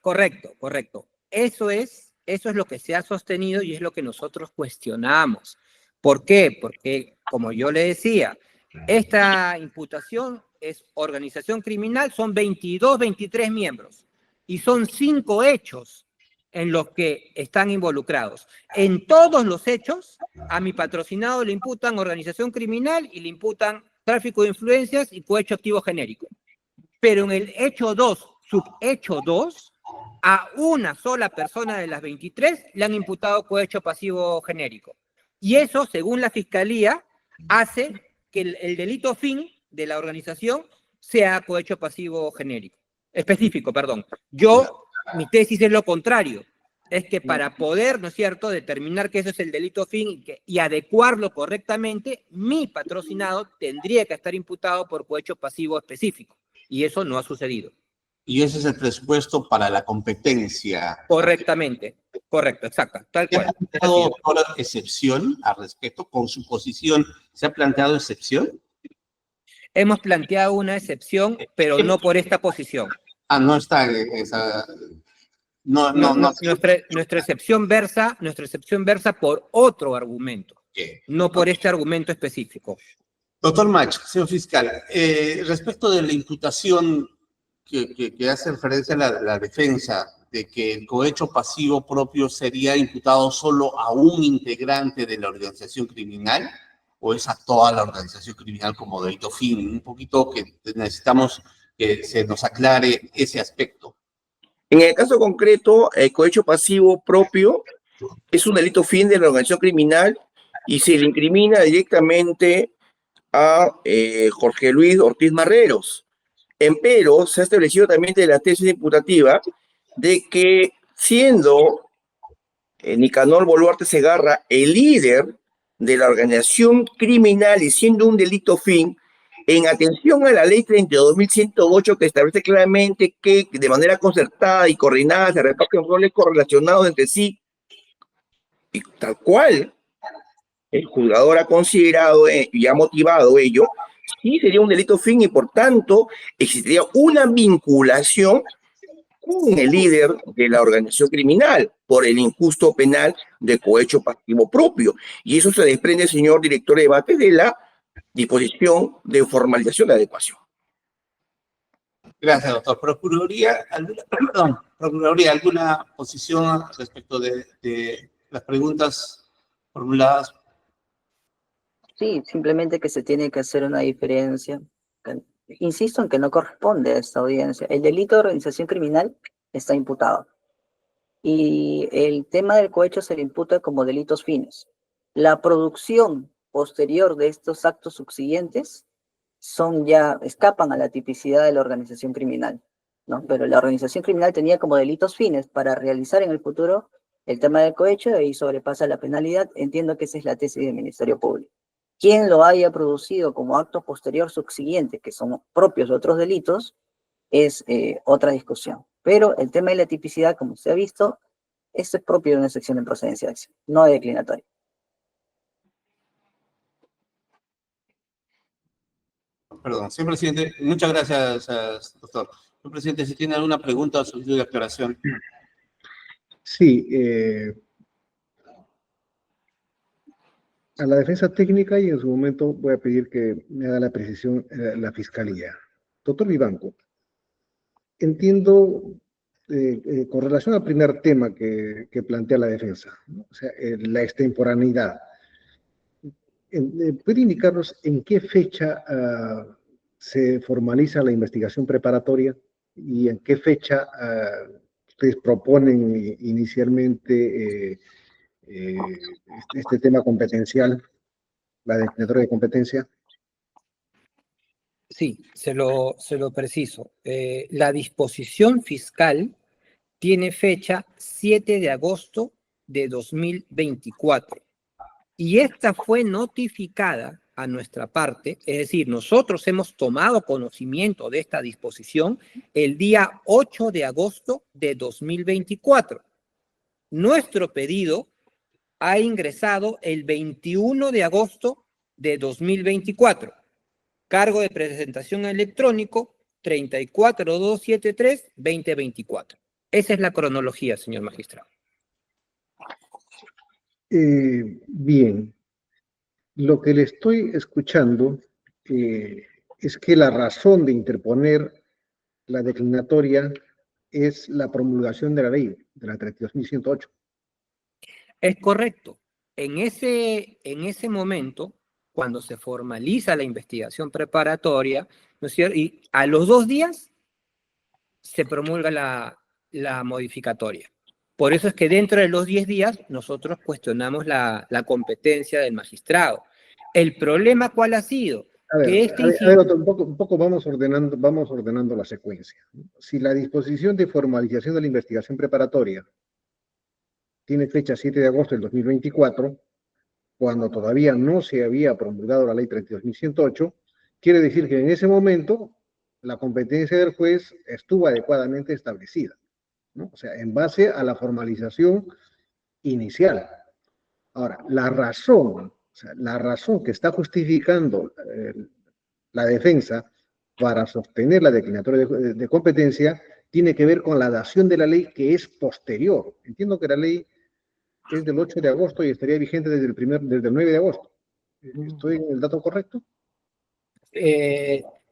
correcto. Eso es lo que se ha sostenido y es lo que nosotros cuestionamos. ¿Por qué? Porque, como yo le decía, esta imputación es organización criminal, son 23 miembros y son 5 hechos en los que están involucrados. En todos los hechos, a mi patrocinado le imputan organización criminal y le imputan tráfico de influencias y cohecho activo genérico. Pero en el hecho 2, subhecho 2, a una sola persona de las 23 le han imputado cohecho pasivo genérico. Y eso, según la Fiscalía, hace que el delito fin de la organización sea cohecho pasivo genérico. Específico, perdón. Mi tesis es lo contrario. Es que para poder, ¿no es cierto?, determinar que eso es el delito fin y adecuarlo correctamente, mi patrocinado tendría que estar imputado por cohecho pasivo específico. Y eso no ha sucedido. Y ese es el presupuesto para la competencia. Correctamente, correcto, exacto, tal cual. ¿Se ha planteado, doctora, excepción al respecto? ¿Con su posición se ha planteado excepción? Hemos planteado una excepción, pero no por esta posición. No está esa... Nuestra excepción versa por otro argumento, no por este argumento específico. Doctor Mach, señor fiscal, respecto de la imputación que hace referencia a la defensa de que el cohecho pasivo propio sería imputado solo a un integrante de la organización criminal, o es a toda la organización criminal como delito fin, un poquito que necesitamos que se nos aclare ese aspecto. En el caso concreto, el cohecho pasivo propio es un delito fin de la organización criminal y se le incrimina directamente a Jorge Luis Ortiz Marreros. Empero, se ha establecido también de la tesis imputativa de que siendo Nicanor Boluarte Segarra el líder de la organización criminal y siendo un delito fin, en atención a la ley 32.108 que establece claramente que de manera concertada y coordinada se reparten roles correlacionados entre sí, y tal cual el juzgador ha considerado y ha motivado ello, sí sería un delito fin y por tanto existiría una vinculación con el líder de la organización criminal por el injusto penal de cohecho pasivo propio. Y eso se desprende, señor director de debate, de la disposición de formalización de adecuación. Gracias, doctor. Procuraduría, ¿alguna posición respecto de las preguntas formuladas? Sí, simplemente que se tiene que hacer una diferencia. Insisto en que no corresponde a esta audiencia. El delito de organización criminal está imputado. Y el tema del cohecho se le imputa como delitos fines. La producción posterior de estos actos subsiguientes escapan a la tipicidad de la organización criminal, ¿no? Pero la organización criminal tenía como delitos fines para realizar en el futuro el tema del cohecho y ahí sobrepasa la penalidad. Entiendo que esa es la tesis del Ministerio Público. Quien lo haya producido como acto posterior subsiguiente, que son propios de otros delitos, es otra discusión. Pero el tema de la tipicidad, como se ha visto, es propio de una sección de procedencia de acción, no de declinatoria. Perdón, señor presidente, muchas gracias, doctor. Señor presidente, si tiene alguna pregunta o solicitud de aclaración. Sí, a la defensa técnica y en su momento voy a pedir que me haga la precisión la Fiscalía. Doctor Vivanco, entiendo con relación al primer tema que plantea la defensa, ¿no? O sea, la extemporaneidad. ¿Puede indicarnos en qué fecha se formaliza la investigación preparatoria y en qué fecha ustedes proponen inicialmente este tema competencial, la declaratoria de competencia? Sí, se lo preciso. La disposición fiscal tiene fecha 7 de agosto de 2024 y esta fue notificada a nuestra parte, es decir, nosotros hemos tomado conocimiento de esta disposición el día 8 de agosto de 2024. Nuestro pedido ha ingresado el 21 de agosto de 2024. Cargo de presentación electrónico 34273-2024. Esa es la cronología, señor magistrado. Bien, lo que le estoy escuchando es que la razón de interponer la declinatoria es la promulgación de la ley, de la 32.108. Es correcto. En ese momento, cuando se formaliza la investigación preparatoria, ¿no es cierto? Y a los 2 días se promulga la modificatoria. Por eso es que dentro de los 10 días nosotros cuestionamos la competencia del magistrado. ¿El problema cuál ha sido? A ver, un poco vamos ordenando la secuencia. Si la disposición de formalización de la investigación preparatoria tiene fecha 7 de agosto del 2024, cuando todavía no se había promulgado la ley 32.108, quiere decir que en ese momento la competencia del juez estuvo adecuadamente establecida, ¿no? O sea, en base a la formalización inicial. Ahora, la razón que está justificando la defensa para sostener la declinatoria de competencia tiene que ver con la dación de la ley que es posterior. Entiendo que la ley es del 8 de agosto y estaría vigente desde el 9 de agosto. ¿Estoy en el dato correcto?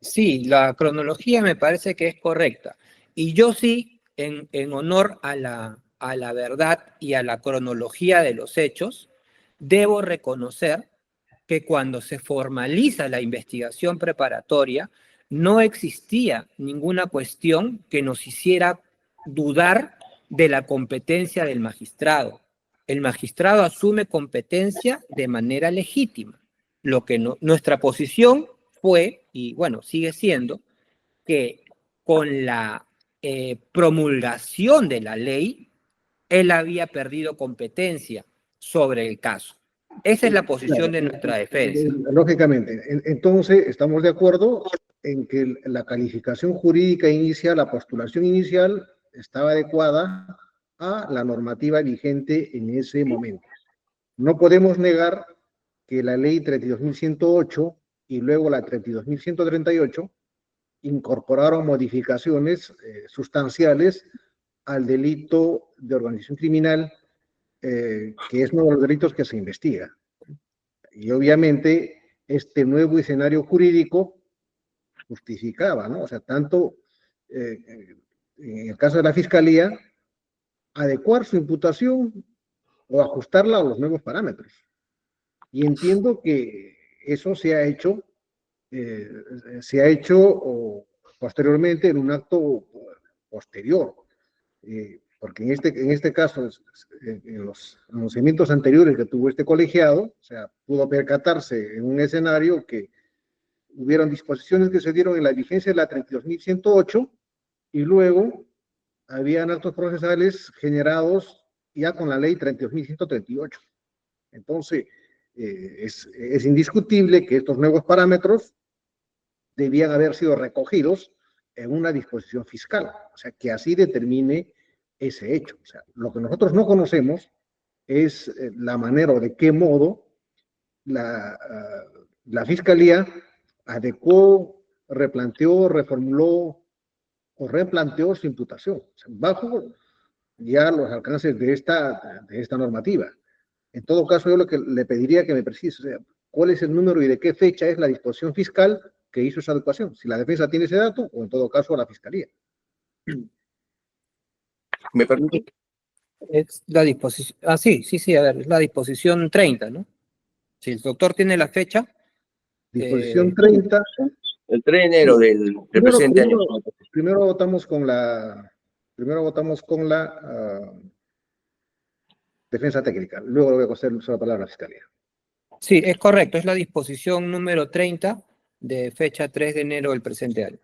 Sí, la cronología me parece que es correcta. Y yo sí, en honor a la verdad y a la cronología de los hechos, debo reconocer que cuando se formaliza la investigación preparatoria, no existía ninguna cuestión que nos hiciera dudar de la competencia del magistrado. El magistrado asume competencia de manera legítima. Nuestra posición fue, y bueno, sigue siendo, que con la promulgación de la ley, él había perdido competencia sobre el caso. Esa es la posición de nuestra defensa. Lógicamente. Entonces, estamos de acuerdo en que la calificación jurídica inicial, la postulación inicial, estaba adecuada a la normativa vigente en ese momento. No podemos negar que la ley 32.108 y luego la 32.138 incorporaron modificaciones sustanciales al delito de organización criminal, que es uno de los delitos que se investiga. Y obviamente este nuevo escenario jurídico justificaba, ¿no? O sea, tanto en el caso de la Fiscalía, adecuar su imputación o ajustarla a los nuevos parámetros. Y entiendo que eso se ha hecho posteriormente en un acto posterior, porque en este caso, en los conocimientos anteriores que tuvo este colegiado, o sea, pudo percatarse en un escenario que hubieron disposiciones que se dieron en la vigencia de la 32.108 y luego habían actos procesales generados ya con la ley 32.138. Entonces, es indiscutible que estos nuevos parámetros debían haber sido recogidos en una disposición fiscal, o sea, que así determine ese hecho. O sea, lo que nosotros no conocemos es la manera o de qué modo la Fiscalía adecuó, replanteó, reformuló o replanteó su imputación, o sea, bajo ya los alcances de esta normativa. En todo caso, yo lo que le pediría que me precise, o sea, cuál es el número y de qué fecha es la disposición fiscal que hizo esa adecuación, si la defensa tiene ese dato o en todo caso la Fiscalía. ¿Me permite? Es la disposición, sí, a ver, es la disposición 30, ¿no? Si el doctor tiene la fecha. Disposición 30. El 3 de enero del presente año. Primero votamos con la defensa técnica, luego le voy a conocer la palabra a la Fiscalía. Sí, es correcto, es la disposición número 30 de fecha 3 de enero del presente año.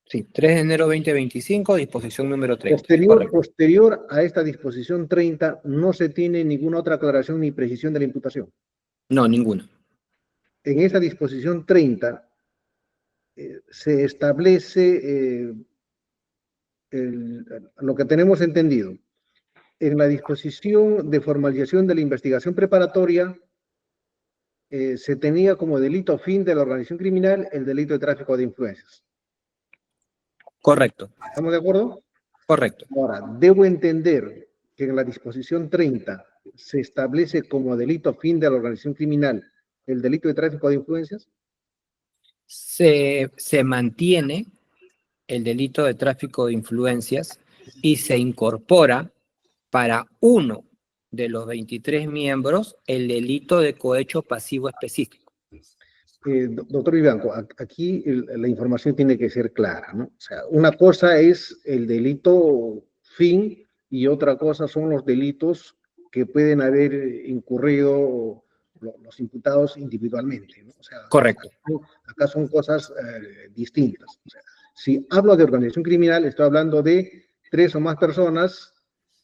Sí, 3 de enero 2025, disposición número 30. Posterior a esta disposición 30, no se tiene ninguna otra aclaración ni precisión de la imputación. No, ninguna. En esta disposición 30 se establece lo que tenemos entendido. En la disposición de formalización de la investigación preparatoria, se tenía como delito fin de la organización criminal el delito de tráfico de influencias. Correcto. ¿Estamos de acuerdo? Correcto. Ahora, debo entender que en la disposición 30 se establece como delito fin de la organización criminal el delito de tráfico de influencias. Se mantiene el delito de tráfico de influencias y se incorpora para uno de los 23 miembros el delito de cohecho pasivo específico. Doctor Vivanco, aquí la información tiene que ser clara, ¿no? O sea, una cosa es el delito fin y otra cosa son los delitos que pueden haber incurrido los imputados individualmente, ¿no? O sea, correcto. Acá son cosas distintas. O sea, si hablo de organización criminal, estoy hablando de 3 o más personas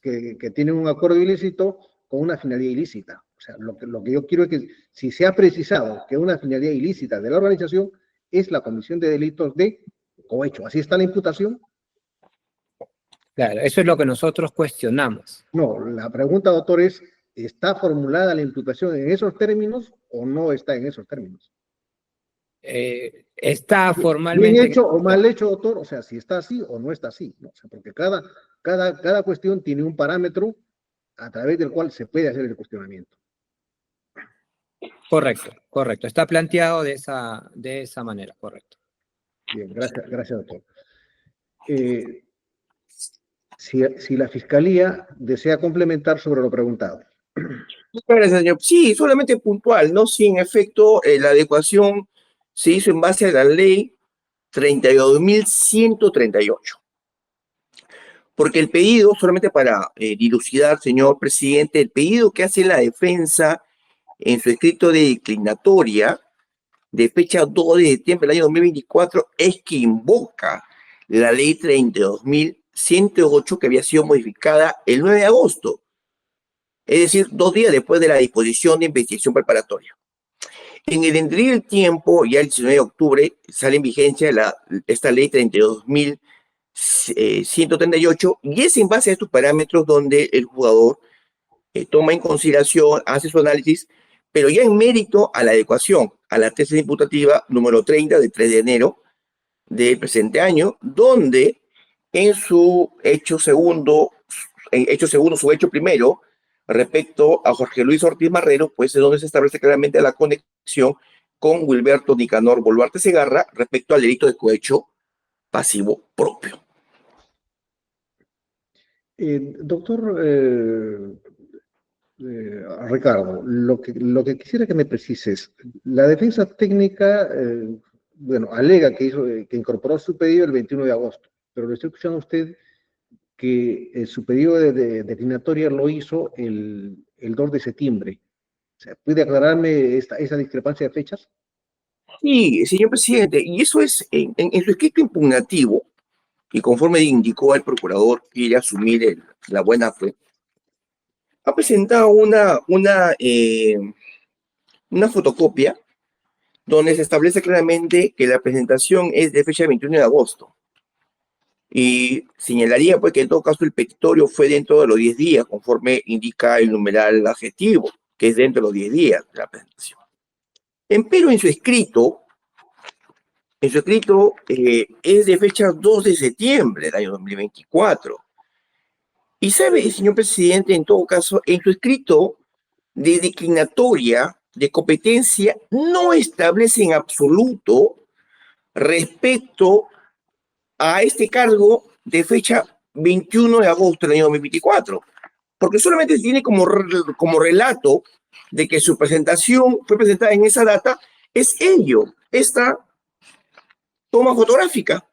que tienen un acuerdo ilícito con una finalidad ilícita. O sea, lo que yo quiero es que si se ha precisado que una finalidad ilícita de la organización es la comisión de delitos de cohecho. ¿Así está la imputación? Claro, eso es lo que nosotros cuestionamos. No, la pregunta, doctor, es, ¿está formulada la imputación en esos términos o no está en esos términos? Está formalmente... ¿Bien hecho o mal hecho, doctor? O sea, si está así o no está así, ¿no? O sea, porque cada cuestión tiene un parámetro a través del cual se puede hacer el cuestionamiento. Correcto. Está planteado de esa manera, correcto. Bien, gracias, doctor. Si la Fiscalía desea complementar sobre lo preguntado. Gracias, señor. Sí, solamente puntual, ¿no? Si en efecto la adecuación se hizo en base a la ley 32.138. Porque el pedido, solamente para dilucidar, señor presidente, el pedido que hace la defensa en su escrito de declinatoria de fecha 2 de septiembre del año 2024 es que invoca la ley 32.108 que había sido modificada el 9 de agosto, es decir, 2 días después de la disposición de investigación preparatoria. En el entregar del tiempo, ya el 19 de octubre, sale en vigencia esta ley 32.138 y es en base a estos parámetros donde el jugador toma en consideración, hace su análisis, pero ya en mérito a la adecuación a la tesis imputativa número 30 del 3 de enero del presente año, donde en su hecho segundo, su hecho primero, respecto a Jorge Luis Ortiz Marrero, pues es donde se establece claramente la conexión con Wilberto Nicanor Boluarte Segarra respecto al delito de cohecho pasivo propio. Doctor Ricardo, lo que quisiera que me precises, la defensa técnica, bueno, alega que incorporó su pedido el 21 de agosto, pero le estoy escuchando a usted que su pedido de declinatoria lo hizo el 2 de septiembre. O sea, ¿puede aclararme esa discrepancia de fechas? Sí, señor presidente, y eso es en su escrito impugnativo, y conforme indicó el procurador que quiere asumir la buena fe, ha presentado una fotocopia donde se establece claramente que la presentación es de fecha 21 de agosto. Y señalaría pues que en todo caso el petitorio fue dentro de los 10 días, conforme indica el numeral adjetivo, que es dentro de los 10 días de la presentación. Empero en su escrito es de fecha 2 de septiembre del año 2024. Y sabe, señor presidente, en todo caso, en su escrito de declinatoria de competencia no establece en absoluto respecto a este cargo de fecha 21 de agosto del año 2024, porque solamente tiene como relato de que su presentación fue presentada en esa data, es esta toma fotográfica.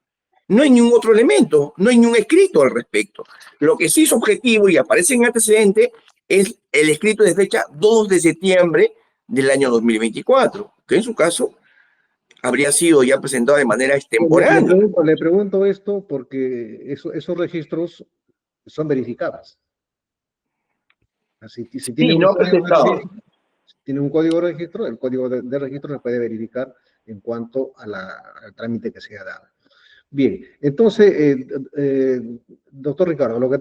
No hay ningún otro elemento, no hay ningún escrito al respecto. Lo que sí es objetivo y aparece en antecedente es el escrito de fecha 2 de septiembre del año 2024, que en su caso habría sido ya presentado de manera extemporánea. Le pregunto esto porque esos registros son verificables. Si tiene no ha presentado. tiene un código de registro, el código de registro se puede verificar en cuanto al trámite que se ha dado. Bien, entonces, doctor Ricardo, lo que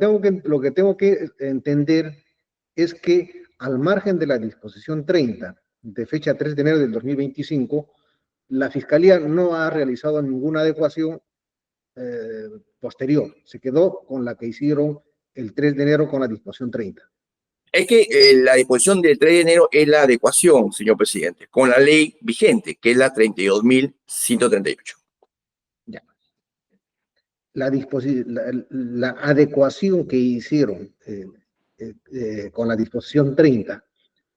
tengo que entender es que al margen de la disposición 30 de fecha 3 de enero del 2025, la Fiscalía no ha realizado ninguna adecuación posterior. Se quedó con la que hicieron el 3 de enero con la disposición 30. Es que la disposición del 3 de enero es la adecuación, señor presidente, con la ley vigente, que es la 32.138. Ya. La adecuación que hicieron con la disposición 30,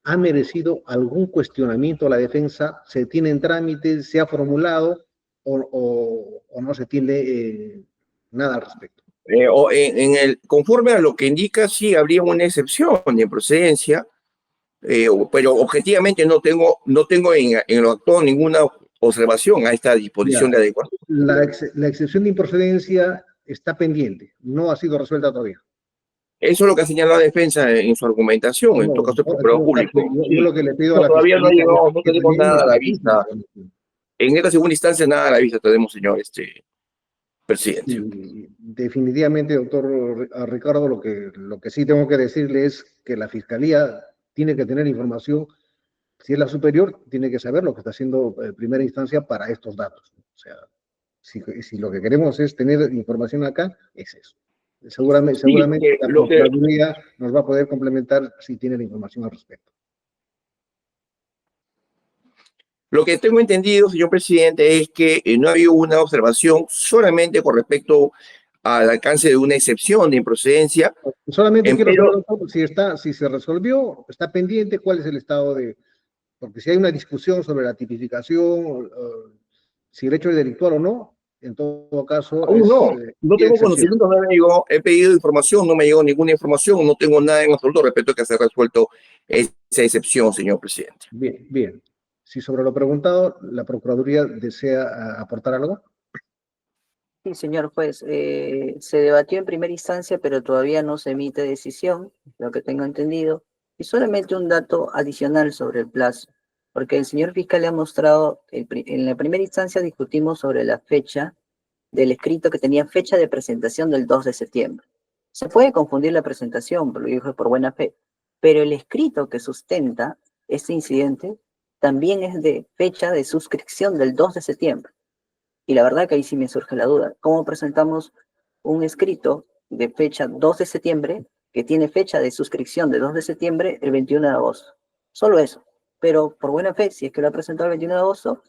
¿ha merecido algún cuestionamiento a la defensa? ¿Se tiene en trámite? ¿Se ha formulado? ¿O no se tiene nada al respecto? Conforme a lo que indica, sí habría una excepción de procedencia, pero objetivamente no tengo en lo actual ninguna observación a esta disposición de adecuación. La excepción de improcedencia está pendiente, no ha sido resuelta todavía. Eso es lo que ha señalado la defensa en su argumentación, en todo caso el procurador público. Yo lo que le pido a la todavía no Fiscalía, no tenemos nada a la vista. En esta segunda instancia nada a la vista tenemos, señor presidente. Sí, definitivamente, doctor Ricardo, lo que sí tengo que decirle es que la Fiscalía tiene que tener información. Si es la superior, tiene que saber lo que está haciendo primera instancia para estos datos. O sea, si lo que queremos es tener información acá, es eso. Seguramente la Procuraduría nos va a poder complementar si tiene la información al respecto. Lo que tengo entendido, señor presidente, es que no ha habido una observación solamente con respecto al alcance de una excepción de improcedencia. Solamente quiero saber si se resolvió, está pendiente, cuál es el estado de... Porque si hay una discusión sobre la tipificación, si el hecho es delictual o no, en todo caso... No tengo conocimiento, no me llegó, he pedido información, no me llegó ninguna información, no tengo nada en absoluto respecto a que se ha resuelto esa excepción, señor presidente. Bien. Si sobre lo preguntado, la Procuraduría desea aportar algo. Sí, señor juez, se debatió en primera instancia, pero todavía no se emite decisión, lo que tengo entendido, y solamente un dato adicional sobre el plazo, porque el señor fiscal le ha mostrado, en la primera instancia discutimos sobre la fecha del escrito que tenía fecha de presentación del 2 de septiembre. Se puede confundir la presentación, lo dijo por buena fe, pero el escrito que sustenta este incidente también es de fecha de suscripción del 2 de septiembre. Y la verdad que ahí sí me surge la duda. ¿Cómo presentamos un escrito de fecha 2 de septiembre que tiene fecha de suscripción de 2 de septiembre el 21 de agosto? Solo eso. Pero por buena fe, si es que lo ha presentado el 21 de agosto,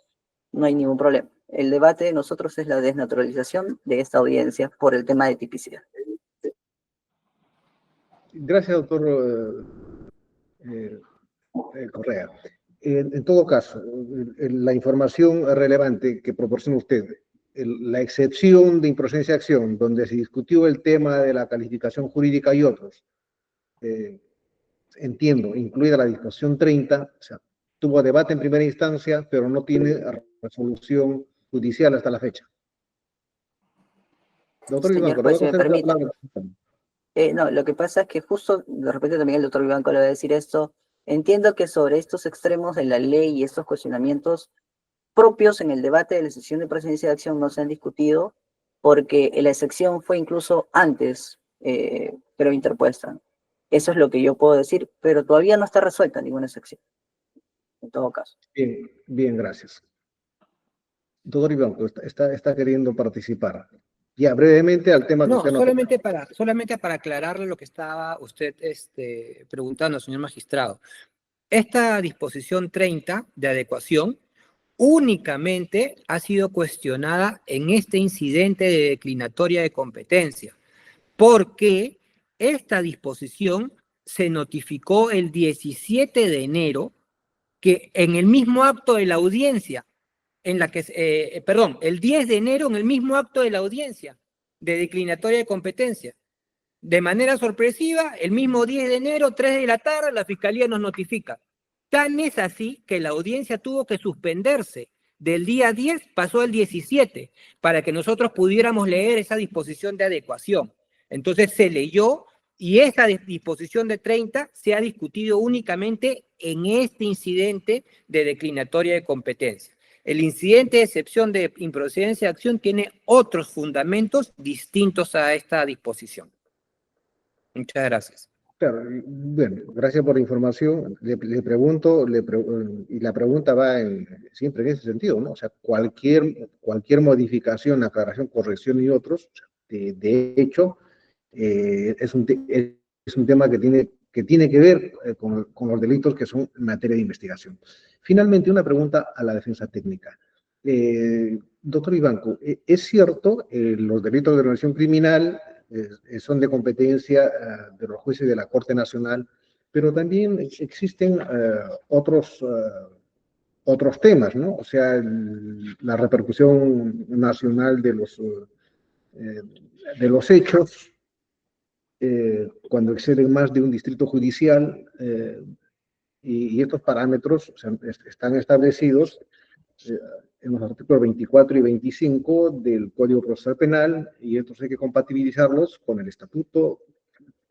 no hay ningún problema. El debate de nosotros es la desnaturalización de esta audiencia por el tema de tipicidad. Gracias, doctor Correa. En todo caso, la información relevante que proporciona usted, la excepción de improcedencia de acción, donde se discutió el tema de la calificación jurídica y otros, entiendo, incluida la disposición 30, o sea, tuvo debate en primera instancia, pero no tiene resolución judicial hasta la fecha. Doctor Señor Vivanco, juez, si me permite. palabra. No, lo que pasa es que justo, de repente también el doctor Vivanco le va a decir esto, entiendo que sobre estos extremos de la ley y estos cuestionamientos propios en el debate de la sección de presidencia de acción no se han discutido, porque la excepción fue incluso antes, pero interpuesta. Eso es lo que yo puedo decir, pero todavía no está resuelta ninguna excepción, en todo caso. Bien, bien, gracias. Doctor Vivanco, está queriendo participar. Ya, brevemente al tema que No, usted nos... solamente para aclararle lo que estaba usted preguntando, señor magistrado. Esta disposición 30 de adecuación únicamente ha sido cuestionada en este incidente de declinatoria de competencia, porque esta disposición se notificó el 17 de enero, que en el mismo acto de la audiencia, en la que, el 10 de enero en el mismo acto de la audiencia de declinatoria de competencia. De manera sorpresiva, el mismo 10 de enero, 3 de la tarde, la Fiscalía nos notifica. Tan es así que la audiencia tuvo que suspenderse. Del día 10 pasó al 17 para que nosotros pudiéramos leer esa disposición de adecuación. Entonces se leyó y esa disposición de 30 se ha discutido únicamente en este incidente de declinatoria de competencia. El incidente de excepción de improcedencia de acción tiene otros fundamentos distintos a esta disposición. Muchas gracias. Claro, bueno, gracias por la información. Le pregunto, y la pregunta va siempre en ese sentido, ¿no? O sea, cualquier modificación, aclaración, corrección y otros, de hecho, es un tema que tiene que ver con los delitos que son materia de investigación. Finalmente, una pregunta a la defensa técnica. Doctor Vivanco, ¿es cierto los delitos de organización criminal son de competencia de los jueces de la Corte Nacional, pero también existen otros temas, ¿no? O sea, la repercusión nacional de los hechos, cuando exceden más de un distrito judicial, y estos parámetros, o sea, están establecidos en los artículos 24 y 25 del Código Procesal Penal, y estos hay que compatibilizarlos con el Estatuto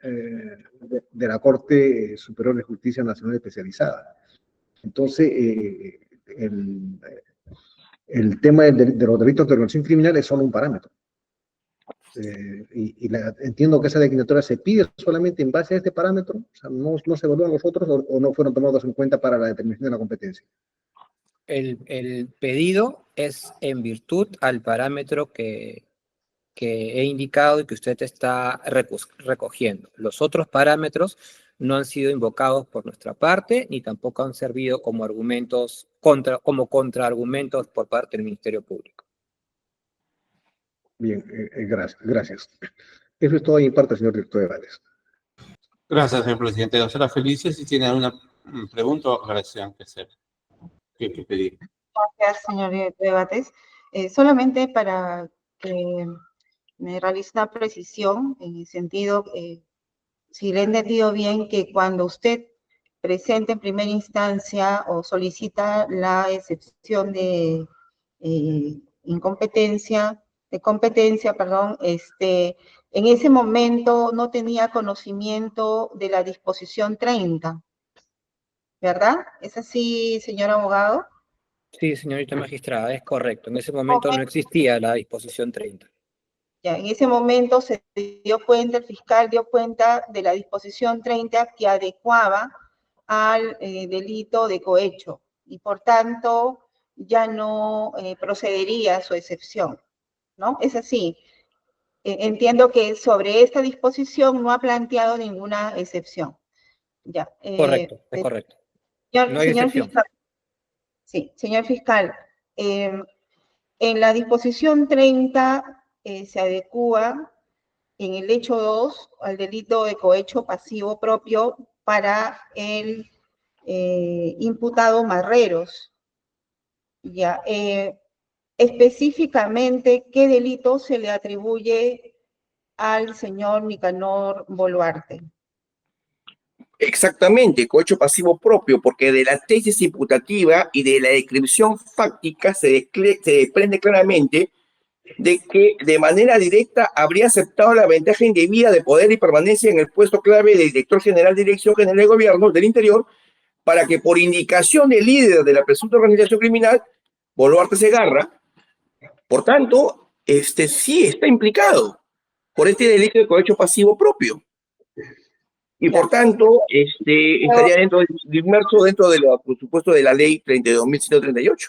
de la Corte Superior de Justicia Nacional Especializada. Entonces, el tema de los delitos de organización criminal es solo un parámetro. Entiendo que esa declinatoria se pide solamente en base a este parámetro, o sea, no se evalúan los otros o no fueron tomados en cuenta para la determinación de la competencia. El pedido es en virtud al parámetro que he indicado y que usted está recogiendo. Los otros parámetros no han sido invocados por nuestra parte, ni tampoco han servido como argumentos como contraargumentos por parte del Ministerio Público. Bien, gracias. Eso es todo de mi parte, señor director de Vales. Gracias, señor presidente. Doctora Felicia, si tiene alguna pregunta o aclaración que hacer, que pedir. Gracias, señor director de Debates. Solamente para que me realice una precisión en el sentido, si le he entendido bien, que cuando usted presenta en primera instancia o solicita la excepción de competencia, perdón, en ese momento no tenía conocimiento de la disposición 30, ¿verdad? ¿Es así, señor abogado? Sí, señorita magistrada, es correcto. En ese momento no existía la disposición 30. Ya, en ese momento se dio cuenta, el fiscal dio cuenta de la disposición 30 que adecuaba al delito de cohecho y por tanto ya no procedería a su excepción, ¿no? Es así. Entiendo que sobre esta disposición no ha planteado ninguna excepción. Ya. Correcto, es correcto. No hay Señor excepción. fiscal, sí, señor fiscal, en la disposición 30 se adecúa en el hecho 2 al delito de cohecho pasivo propio para el imputado Marreros. Ya, específicamente, ¿qué delito se le atribuye al señor Nicanor Boluarte? Exactamente, cohecho pasivo propio, porque de la tesis imputativa y de la descripción fáctica se desprende claramente de que de manera directa habría aceptado la ventaja indebida de poder y permanencia en el puesto clave de director general de Dirección General de Gobierno del Interior para que por indicación del líder de la presunta organización criminal, Boluarte Segarra, por tanto, sí está implicado por este delito de cohecho pasivo propio. Y por tanto, estaría inmerso dentro de por supuesto, de la ley 32.138.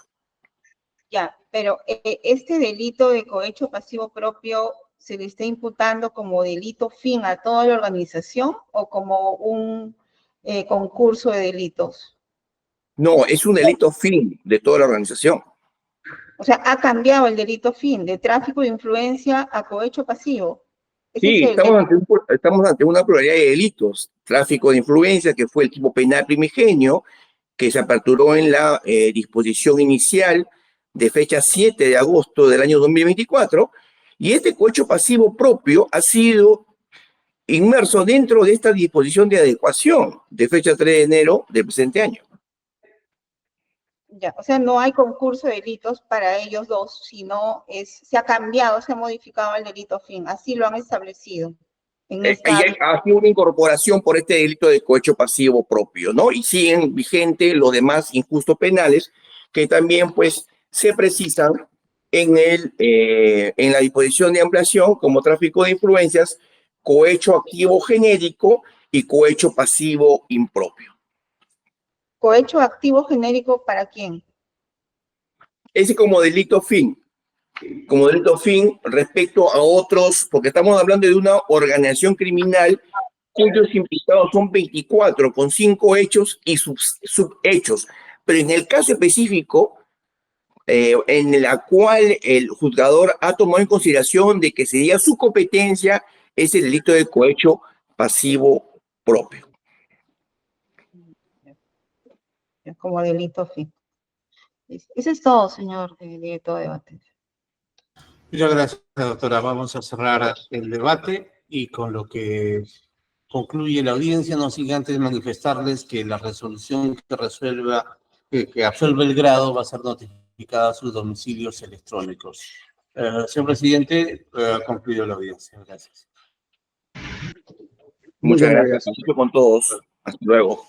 Ya, pero este delito de cohecho pasivo propio se le está imputando como delito fin a toda la organización o como un concurso de delitos. No, es un delito fin de toda la organización. O sea, ha cambiado el delito fin de tráfico de influencia a cohecho pasivo. Sí, estamos ante una pluralidad de delitos. Tráfico de influencia, que fue el tipo penal primigenio, que se aperturó en la disposición inicial de fecha 7 de agosto del año 2024, y este cohecho pasivo propio ha sido inmerso dentro de esta disposición de adecuación de fecha 3 de enero del presente año. Ya, o sea, no hay concurso de delitos para ellos dos, sino se ha cambiado, se ha modificado el delito fin, así lo han establecido. Ha sido una incorporación por este delito de cohecho pasivo propio, ¿no? Y siguen vigentes los demás injustos penales que también, pues, se precisan en la disposición de ampliación como tráfico de influencias, cohecho activo genérico y cohecho pasivo impropio. ¿Cohecho activo genérico para quién? Ese como delito fin respecto a otros, porque estamos hablando de una organización criminal cuyos implicados son 24, con 5 hechos y subhechos. Pero en el caso específico, en la cual el juzgador ha tomado en consideración de que sería su competencia, es el delito de cohecho pasivo propio. Como delito fin. Eso es todo, señor director de debate. Muchas gracias, doctora. Vamos a cerrar el debate y con lo que concluye la audiencia, no sigue antes manifestarles que la resolución que absuelve el grado va a ser notificada a sus domicilios electrónicos. Señor presidente, concluyo la audiencia. Gracias. Muchas gracias. Con todos. Hasta luego.